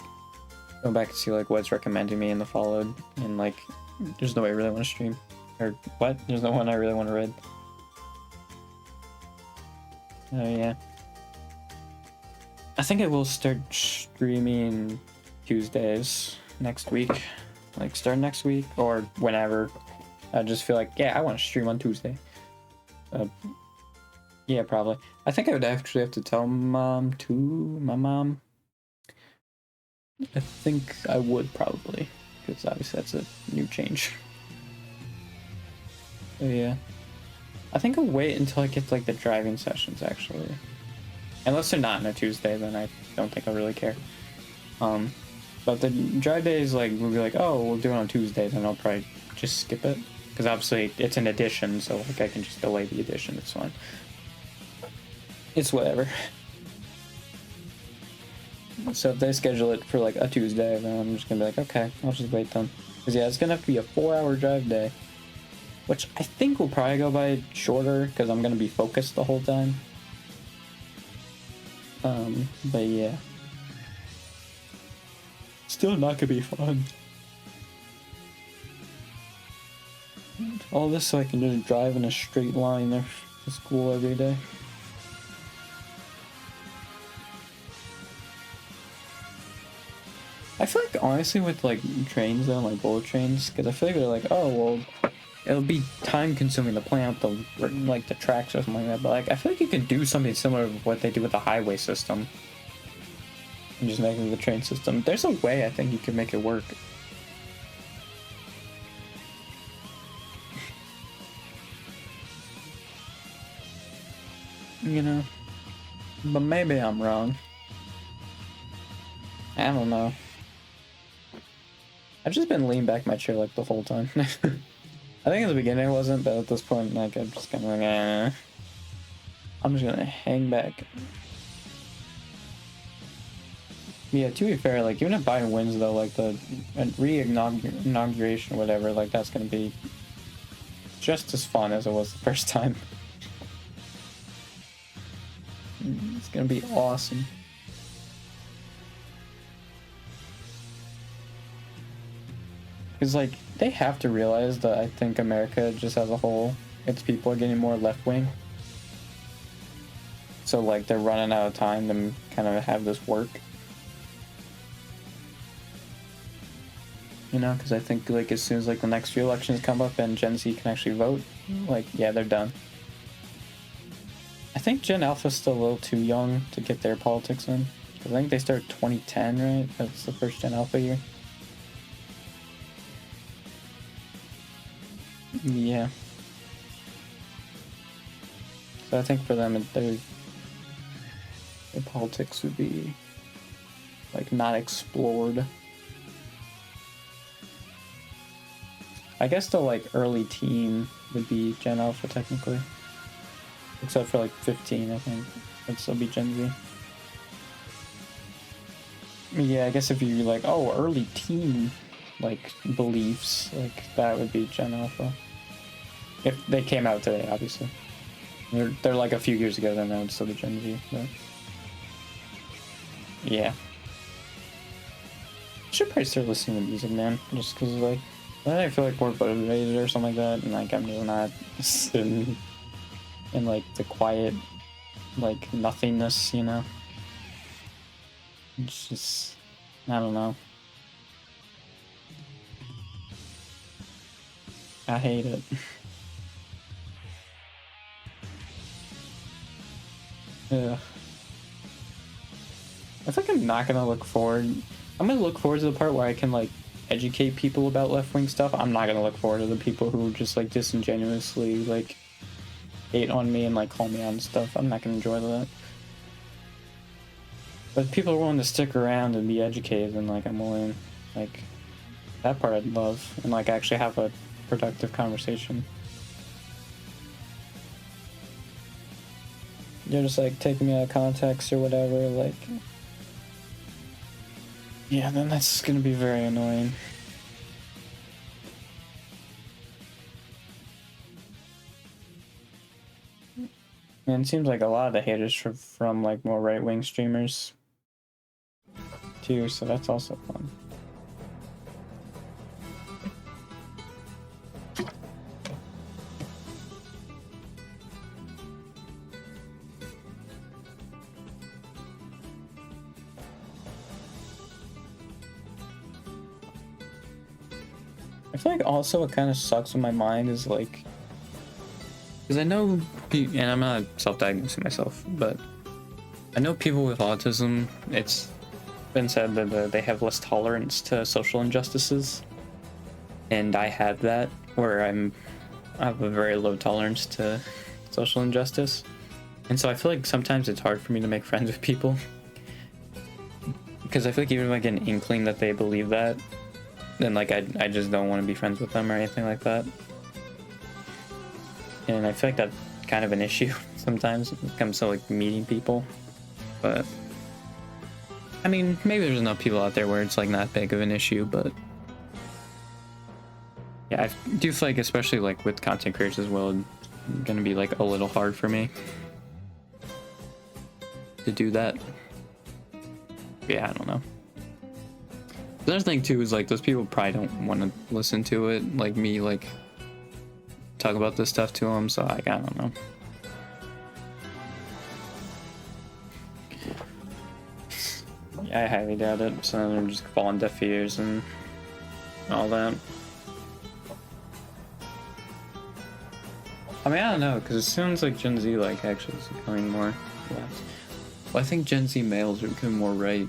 go back and see like what's recommending me in the followed, and like there's no way I really want to stream, or what? There's no one I really want to raid. Oh yeah. I think I will start streaming Tuesdays next week, like start next week or whenever. I just feel like, yeah, I want to stream on Tuesday. Yeah, probably. I think I would actually have to tell my mom. I think I would probably, because obviously that's a new change. So yeah. I think I'll wait until I get like the driving sessions actually. Unless they're not on a Tuesday, then I don't think I'll really care. But the drive days, like, we'll be like, oh, we'll do it on Tuesday, then I'll probably just skip it. Because obviously it's an edition, so like I can just delay the edition, it's fine. It's whatever. So if they schedule it for like a Tuesday, then I'm just gonna be like, okay, I'll just wait then. Because yeah, it's gonna have to be a 4-hour drive day. Which I think will probably go by shorter, because I'm gonna be focused the whole time. But yeah. Still not gonna be fun. All this so I can just drive in a straight line there to school every day. I feel like honestly with like trains though, like bullet trains, because I feel like they're like, oh well, it'll be time consuming to plan out the like the tracks or something like that. But like I feel like you could do something similar to what they do with the highway system, and just make it the train system. There's a way I think you can make it work. You know, but maybe I'm wrong. I don't know. I've just been leaning back in my chair like the whole time. I think in the beginning I wasn't, but at this point, like, I'm just kind of like, eh. I'm just gonna hang back. Yeah, to be fair, like, even if Biden wins, though, like, the re-inauguration or whatever, like, that's gonna be just as fun as it was the first time. It's gonna be awesome. Because, like, they have to realize that I think America, just as a whole, its people are getting more left-wing. So, like, they're running out of time to kind of have this work. You know, because I think, like, as soon as, like, the next few elections come up and Gen Z can actually vote, like, yeah, they're done. I think Gen Alpha's still a little too young to get their politics in. I think they start 2010, right? That's the first Gen Alpha year. Yeah. So I think for them, their politics would be, like, not explored. I guess the, like, early teen would be Gen Alpha, technically. Except for, like, 15, I think. It'd still be Gen Z. Yeah, I guess if you like, oh, early teen, like, beliefs, like, that would be Gen Alpha. If they came out today, obviously. They're like a few years ago, then that would still be Gen Z, but... Yeah. I should probably start listening to music, man. Just because, like, then I feel like more motivated or something like that, and, like, I'm just not sitting in, like, the quiet, like, nothingness, you know? It's just... I don't know. I hate it. Ugh. I think I'm not gonna look forward. I'm gonna look forward to the part where I can, like, educate people about left-wing stuff. I'm not gonna look forward to the people who just, like, disingenuously, like, hate on me and, like, call me out and stuff. I'm not gonna enjoy that. But if people are willing to stick around and be educated, and, like, I'm willing, like, that part I'd love, and, like, actually have a productive conversation. They're just, like, taking me out of context or whatever, like... Yeah, then that's gonna be very annoying. And it seems like a lot of the haters from like, more right-wing streamers, too, so that's also fun. I feel like also what kind of sucks with my mind is, like, because I know, and I'm not self-diagnosing myself, but I know people with autism, it's been said that they have less tolerance to social injustices, and I have that, where I have a very low tolerance to social injustice, and so I feel like sometimes it's hard for me to make friends with people, because I feel like even if I get an inkling that they believe that, then, like, I just don't want to be friends with them or anything like that. And I feel like that's kind of an issue sometimes when it comes to, like, meeting people. But, I mean, maybe there's enough people out there where it's, like, not big of an issue, but... Yeah, I do feel like, especially, like, with content creators as well, it's gonna be, like, a little hard for me to do that. Yeah, I don't know. The other thing too is, like, those people probably don't want to listen to it, like me, like, talk about this stuff to them, so, like, I don't know. Yeah, I highly doubt it, so they're just falling deaf ears and all that. I mean, I don't know, because as soon as, like, Gen Z, like, actually is becoming more left. Well, I think Gen Z males are becoming more right,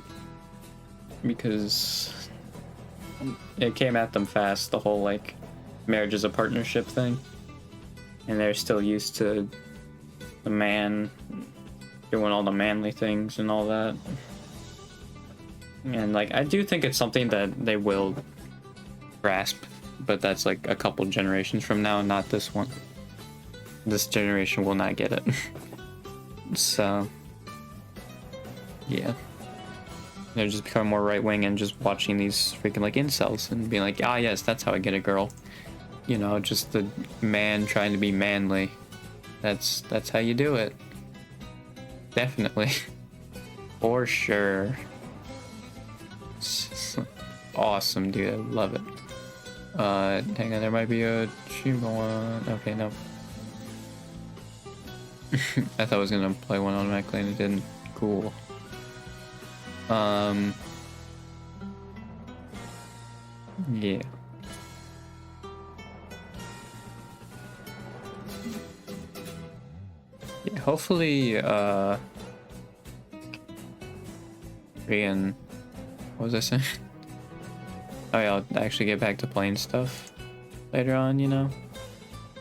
because it came at them fast, the whole, like, marriage as a partnership thing, and they're still used to the man doing all the manly things and all that. And, like, I do think it's something that they will grasp, but that's, like, a couple generations from now, not this one. This generation will not get it. So yeah, they're just becoming more right wing and just watching these freaking like incels and being like, ah, yes, that's how I get a girl. You know, just the man trying to be manly. That's how you do it. Definitely. For sure. Awesome, dude. I love it. Hang on, there might be a achievement one. Okay, no. I thought I was gonna play one automatically and it didn't. Cool. Yeah. Yeah, hopefully, freaking, what was I saying? Oh yeah, I'll actually get back to playing stuff later on, you know?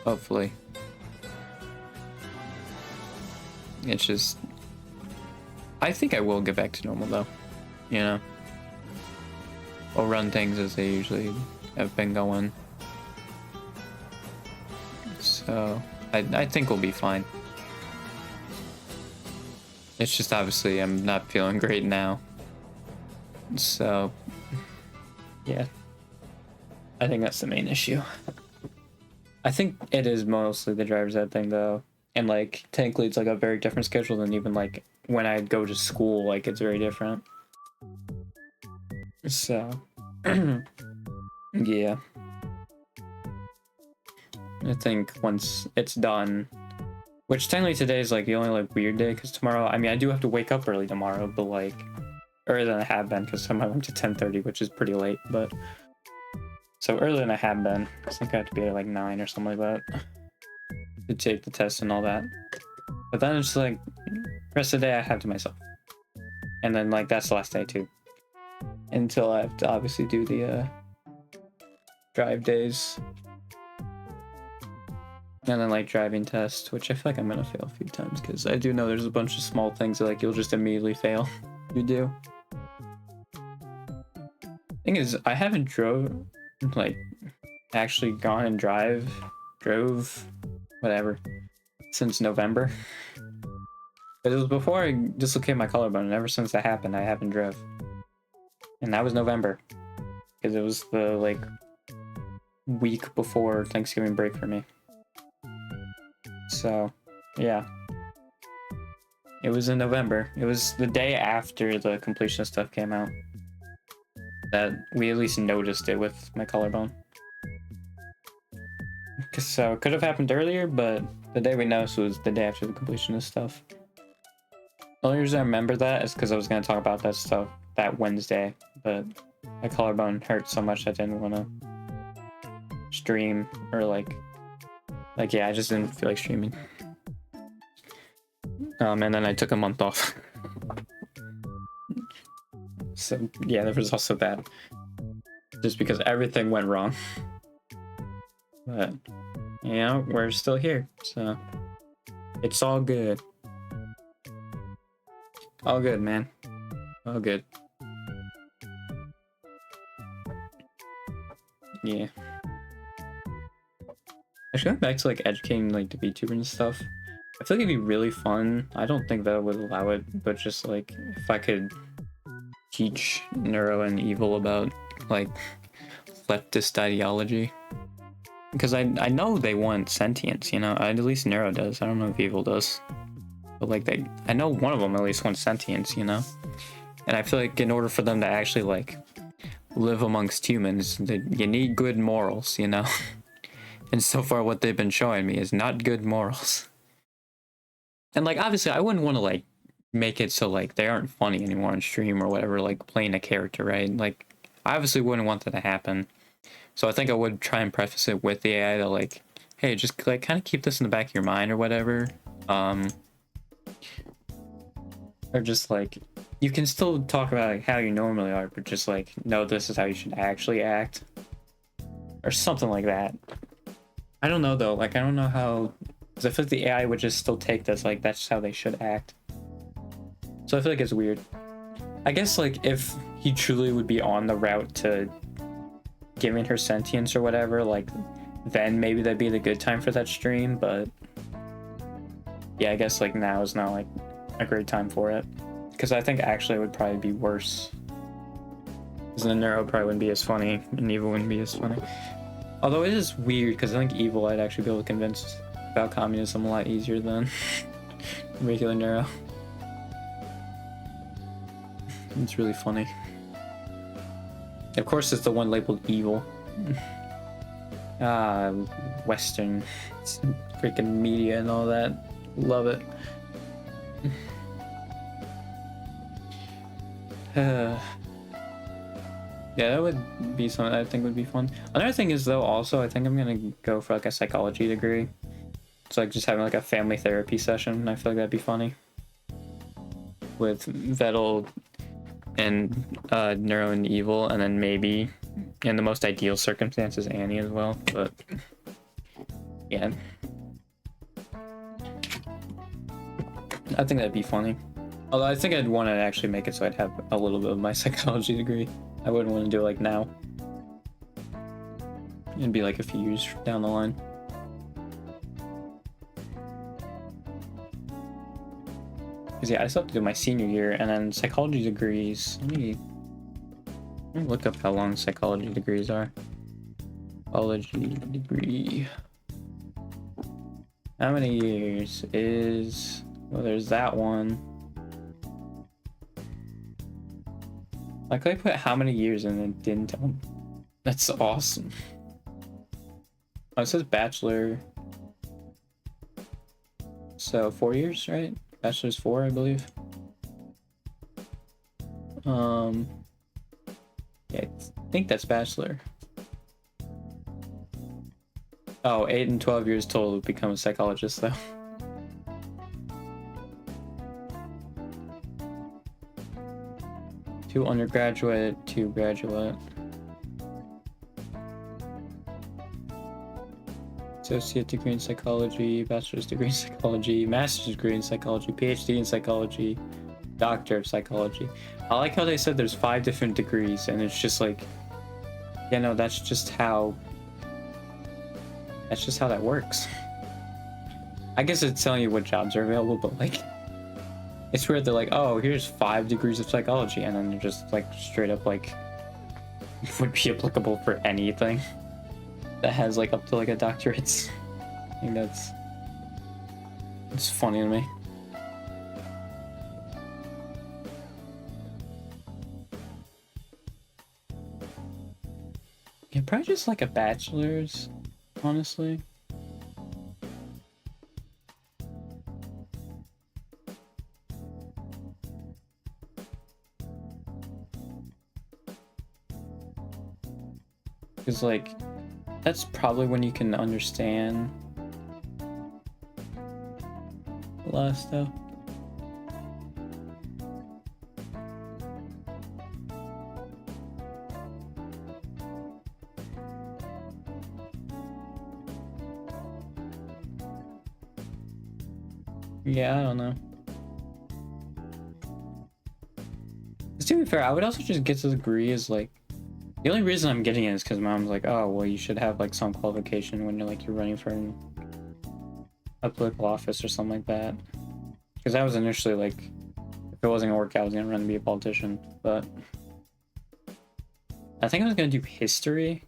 Hopefully. It's just, I think I will get back to normal though, you know? I'll run things as they usually have been going. So, I think we'll be fine. It's just obviously I'm not feeling great now. So, yeah. I think that's the main issue. I think it is mostly the driver's ed thing though. And like, technically it's like a very different schedule than even like when I go to school, like it's very different. So, yeah. I think once it's done, which technically today is like the only like weird day because tomorrow, I mean, I do have to wake up early tomorrow, but like earlier than I have been because I went to 10:30, which is pretty late, but so earlier than I have been. I think I have to be at like 9 or something like that to take the test and all that. But then it's like rest of the day I have to myself, and then like that's the last day too, until I have to obviously do the drive days. And then like driving test, which I feel like I'm gonna fail a few times because I do know there's a bunch of small things that like you'll just immediately fail. You do. Thing is, I haven't actually gone and drove, whatever, since November. But it was before I dislocated my collarbone, and ever since that happened, I haven't drove. And that was November, because it was the like week before Thanksgiving break for me. So, yeah. It was in November. It was the day after the completion stuff came out that we at least noticed it with my collarbone. So, it could have happened earlier, but the day we noticed was the day after the completion of stuff. The only reason I remember that is because I was going to talk about that stuff that Wednesday, but my collarbone hurt so much I didn't want to stream or like yeah, I just didn't feel like streaming. And then I took a month off. So yeah, there was also that. Just because everything went wrong. But you know, we're still here, so it's all good. All good, man. All good. Yeah. Actually, going back to like educating like the VTuber and stuff, I feel like it'd be really fun. I don't think that would allow it, but just like if I could teach Neuro and Evil about like leftist ideology, because I know they want sentience, you know. At least Neuro does. I don't know if Evil does, but like I know one of them at least wants sentience, you know. And I feel like in order for them to actually like live amongst humans, you need good morals, you know. And so far what they've been showing me is not good morals. And like obviously I wouldn't want to like make it so like they aren't funny anymore on stream or whatever, like playing a character, right? Like I obviously wouldn't want that to happen. So I think I would try and preface it with the AI that like, hey, just like kind of keep this in the back of your mind or whatever. Or just like you can still talk about like how you normally are, but just like no, this is how you should actually act. Or something like that. I don't know though, like I don't know how, because I feel like the AI would just still take this, like that's how they should act. So I feel like it's weird. I guess like if he truly would be on the route to giving her sentience or whatever, like then maybe that'd be the good time for that stream, but yeah, I guess like now is not like a great time for it, because I think actually it would probably be worse. Because then Neuro probably wouldn't be as funny, and Evil wouldn't be as funny. Although it is weird, because I think Evil I'd actually be able to convince about communism a lot easier than regular Neuro. It's really funny. Of course, it's the one labeled evil. Western freaking media and all that. Love it. Yeah, that would be something I think would be fun. Another thing is though, also I think I'm gonna go for like a psychology degree. So like just having like a family therapy session. I feel like that'd be funny. With Vettel and Neuro and Evil, and then maybe in the most ideal circumstances Annie as well. But yeah, I think that'd be funny. Although I think I'd want to actually make it so I'd have a little bit of my psychology degree. I wouldn't want to do it like now. It'd be like a few years down the line. Because yeah, I still have to do my senior year, and then psychology degrees. Let me look up how long psychology degrees are. Psychology degree. How many years is... Well, there's that one. Like, I put how many years and it didn't tell me. That's awesome. Oh, it says bachelor. So 4 years, right? Bachelor's 4, I believe. Yeah, I think that's bachelor. Oh, 8 and 12 years total to become a psychologist, though. Two undergraduate, 2 graduate. Associate degree in psychology, bachelor's degree in psychology, master's degree in psychology, PhD in psychology, doctor of psychology. I like how they said there's 5 different degrees, and it's just like, yeah, no, that's just how that works. I guess it's telling you what jobs are available, but like, it's weird. They're like, oh, here's 5 degrees of psychology, and then they're just like straight up like would be applicable for anything that has like up to like a doctorate. I think it's funny to me. Yeah, probably just like a bachelor's, honestly. Because like that's probably when you can understand a lot of stuff. Yeah, I don't know. To be fair, I would also just get to the degree as like, the only reason I'm getting it is because mom's like, oh, well, you should have like some qualification when you're running for a political office or something like that. Because I was initially like, if it wasn't gonna work out, I was gonna run to be a politician. But I think I was gonna do history,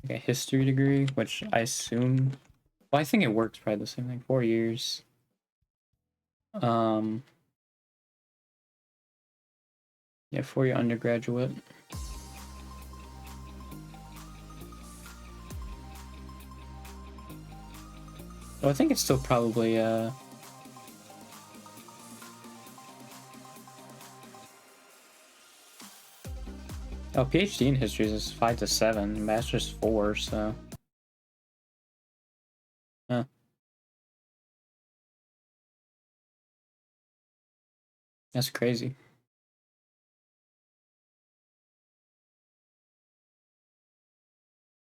like a history degree, which I assume, well, I think it works probably the same thing. 4 years. Yeah, 4-year undergraduate. So I think it's still probably oh, PhD in history is 5 to 7, master's 4, so huh. That's crazy.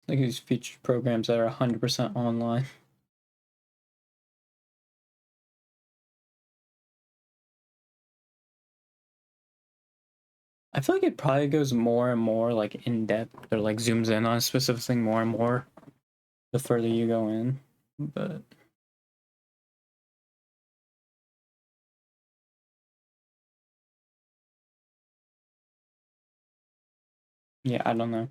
Look at these featured programs that are 100% online. I feel like it probably goes more and more like in depth, or like zooms in on a specific thing more and more the further you go in, but Yeah, I don't know.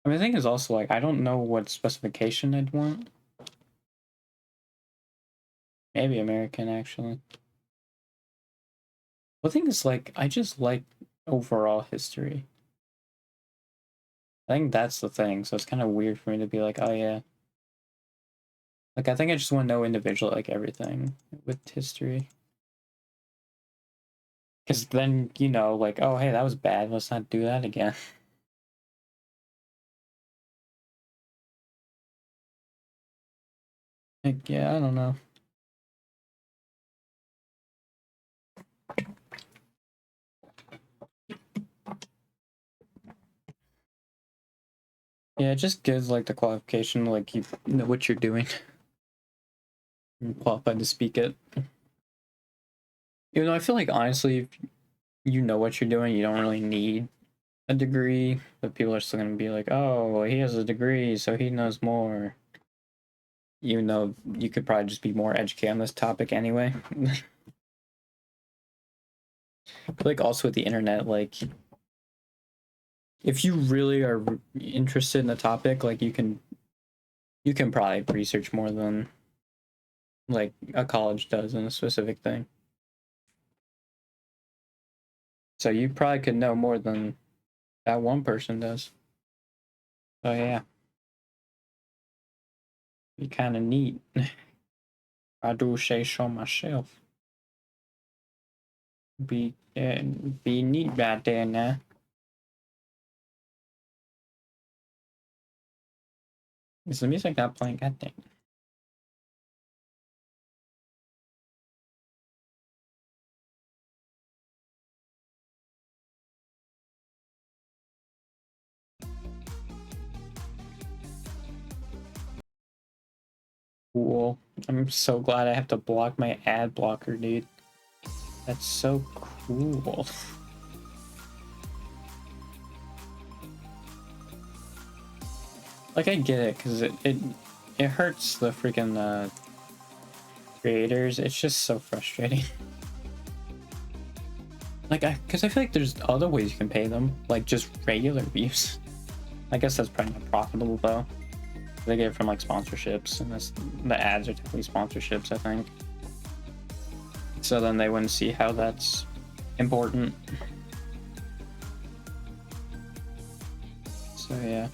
I mean, the thing is also, like, I don't know what specification I'd want. Maybe American, actually. The thing is, like, I just like overall history. I think that's the thing, so it's kind of weird for me to be like, oh yeah. Like, I think I just want to know individual, like, everything with history. Because then, you know, like, oh, hey, that was bad, let's not do that again. Like, yeah, I don't know. Yeah, it just gives, like, the qualification, like, you know what you're doing. You're qualified to speak it. Even though I feel like, honestly, if you know what you're doing, you don't really need a degree, but people are still gonna be like, oh, well, he has a degree, so he knows more. Even though you could probably just be more educated on this topic anyway. Like, also with the internet, like, if you really are interested in the topic, like, you can probably research more than, like, a college does in a specific thing. So you probably could know more than that one person does. So yeah, be kind of neat. I do say so myself. Be neat right there now. Is the music not playing? God dang. Cool. I'm so glad I have to block my ad blocker, dude. That's so cool. Like, I get it, because it hurts the freaking creators. It's just so frustrating. Like, because I feel like there's other ways you can pay them, like just regular views. I guess that's probably not profitable though. They get it from like sponsorships, and the ads are technically sponsorships, I think. So then they wouldn't see how that's important. So yeah.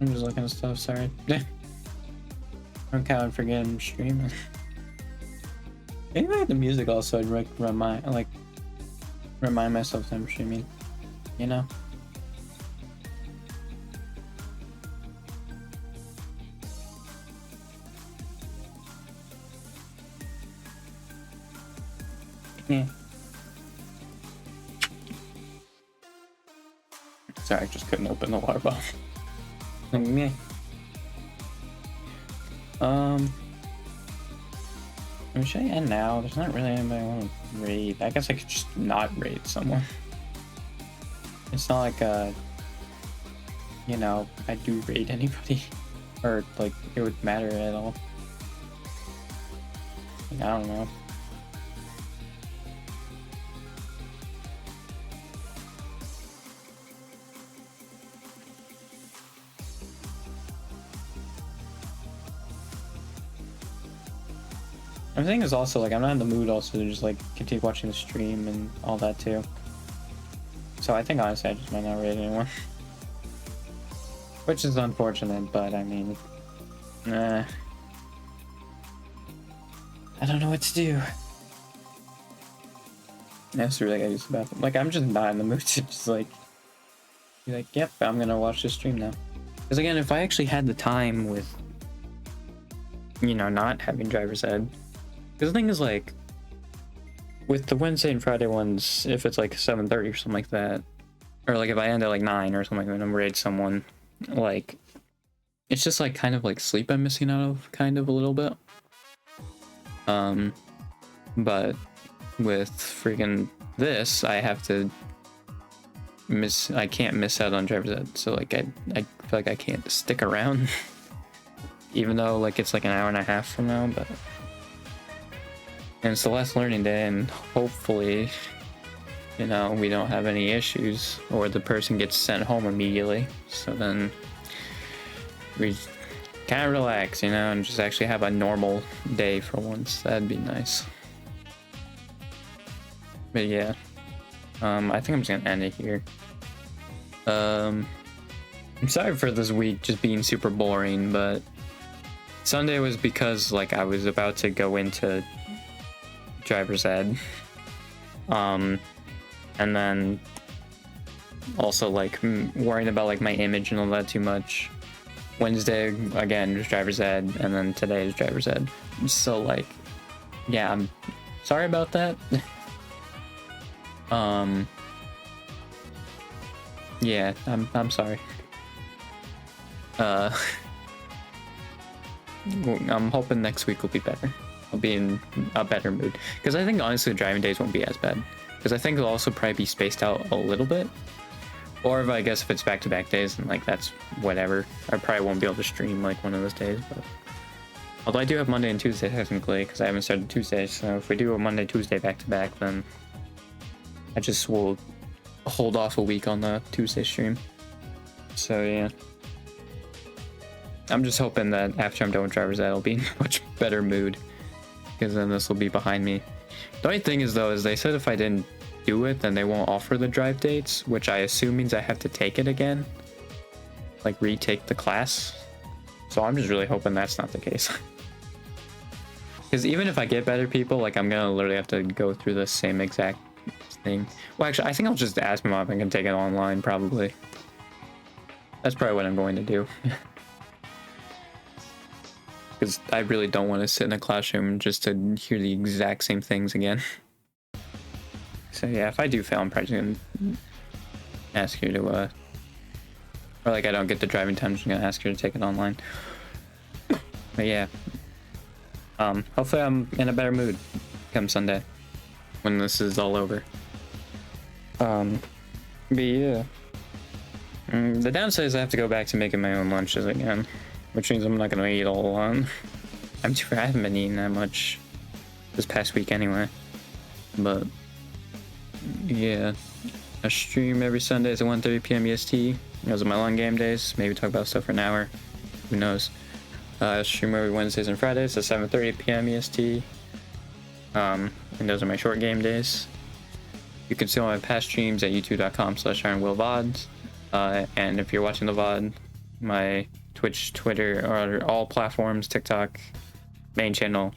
I'm just looking at stuff, sorry. I'm kind of forgetting I'm streaming. Maybe I had the music also, I'd remind myself that I'm streaming, you know? Yeah. Sorry, I just couldn't open the water bottle. Like, meh. Should I end now? There's not really anybody I want to raid. I guess I could just not raid someone. It's not like you know, I do raid anybody, or like it would matter at all. Like, I don't know. The thing is also, like, I'm not in the mood also to just, like, continue watching the stream and all that, too. So I think, honestly, I just might not raid anymore. Which is unfortunate, but, I mean... I don't know what to do. That's really gotta use the bathroom. Like, I'm just not in the mood to just, like... be like, yep, I'm gonna watch the stream now. Because, again, if I actually had the time with... you know, not having driver's ed... Because the thing is, like, with the Wednesday and Friday ones, if it's like 7:30 or something like that, or like if I end at like 9 or something like that and I'm raid someone, like, it's just like kind of like sleep I'm missing out of, kind of a little bit. But with freaking this, I have to I can't miss out on driver's ed, so like I feel like I can't stick around, even though like it's like an hour and a half from now, but. And it's the last learning day, and hopefully, you know, we don't have any issues, or the person gets sent home immediately. So then we kind of relax, you know, and just actually have a normal day for once. That'd be nice. But yeah, I think I'm just gonna end it here. I'm sorry for this week just being super boring, but Sunday was because like I was about to go into driver's ed, and then also like worrying about like my image and all that too much. Wednesday again just driver's ed, and then today is driver's ed. So like, yeah, I'm sorry about that. Yeah, I'm sorry. I'm hoping next week will be better. I'll be in a better mood, because I think honestly the driving days won't be as bad, because I think they'll also probably be spaced out a little bit, or if I guess if it's back-to-back days, then like that's whatever. I probably won't be able to stream like one of those days, but although I do have Monday and Tuesday technically, because I haven't started Tuesday, so if we do a Monday Tuesday back-to-back, then I just will hold off a week on the Tuesday stream. So yeah, I'm just hoping that after I'm done with driver's ed, I'll be in a much better mood, because then this will be behind me. The only thing is though, is they said if I didn't do it, then they won't offer the drive dates, which I assume means I have to take it again, like retake the class. So I'm just really hoping that's not the case. Because even if I get better people, like I'm gonna literally have to go through the same exact thing. Well, actually, I think I'll just ask my mom if I can take it online, probably. That's probably what I'm going to do. Because I really don't want to sit in a classroom just to hear the exact same things again. So yeah, if I do fail, I'm probably going to ask her to, or like I don't get the driving time, I'm just going to ask her to take it online. But yeah, hopefully I'm in a better mood come Sunday, when this is all over. But yeah. The downside is I have to go back to making my own lunches again, which means I'm not gonna eat all alone. I haven't been eating that much this past week anyway. But yeah, I stream every Sundays at 1:30 p.m. EST. Those are my long game days. Maybe talk about stuff for an hour. Who knows? I stream every Wednesdays and Fridays at 7:30 p.m. EST. And those are my short game days. You can see all my past streams at youtube.com/IronWillVods. And if you're watching the VOD, my Twitch, Twitter, or all platforms, TikTok, main channel,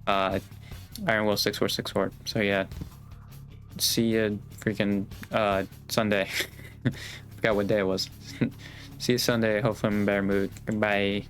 IronWill6464. So yeah, see you freaking Sunday. I forgot what day it was. See you Sunday. Hopefully I'm in a better mood. Goodbye.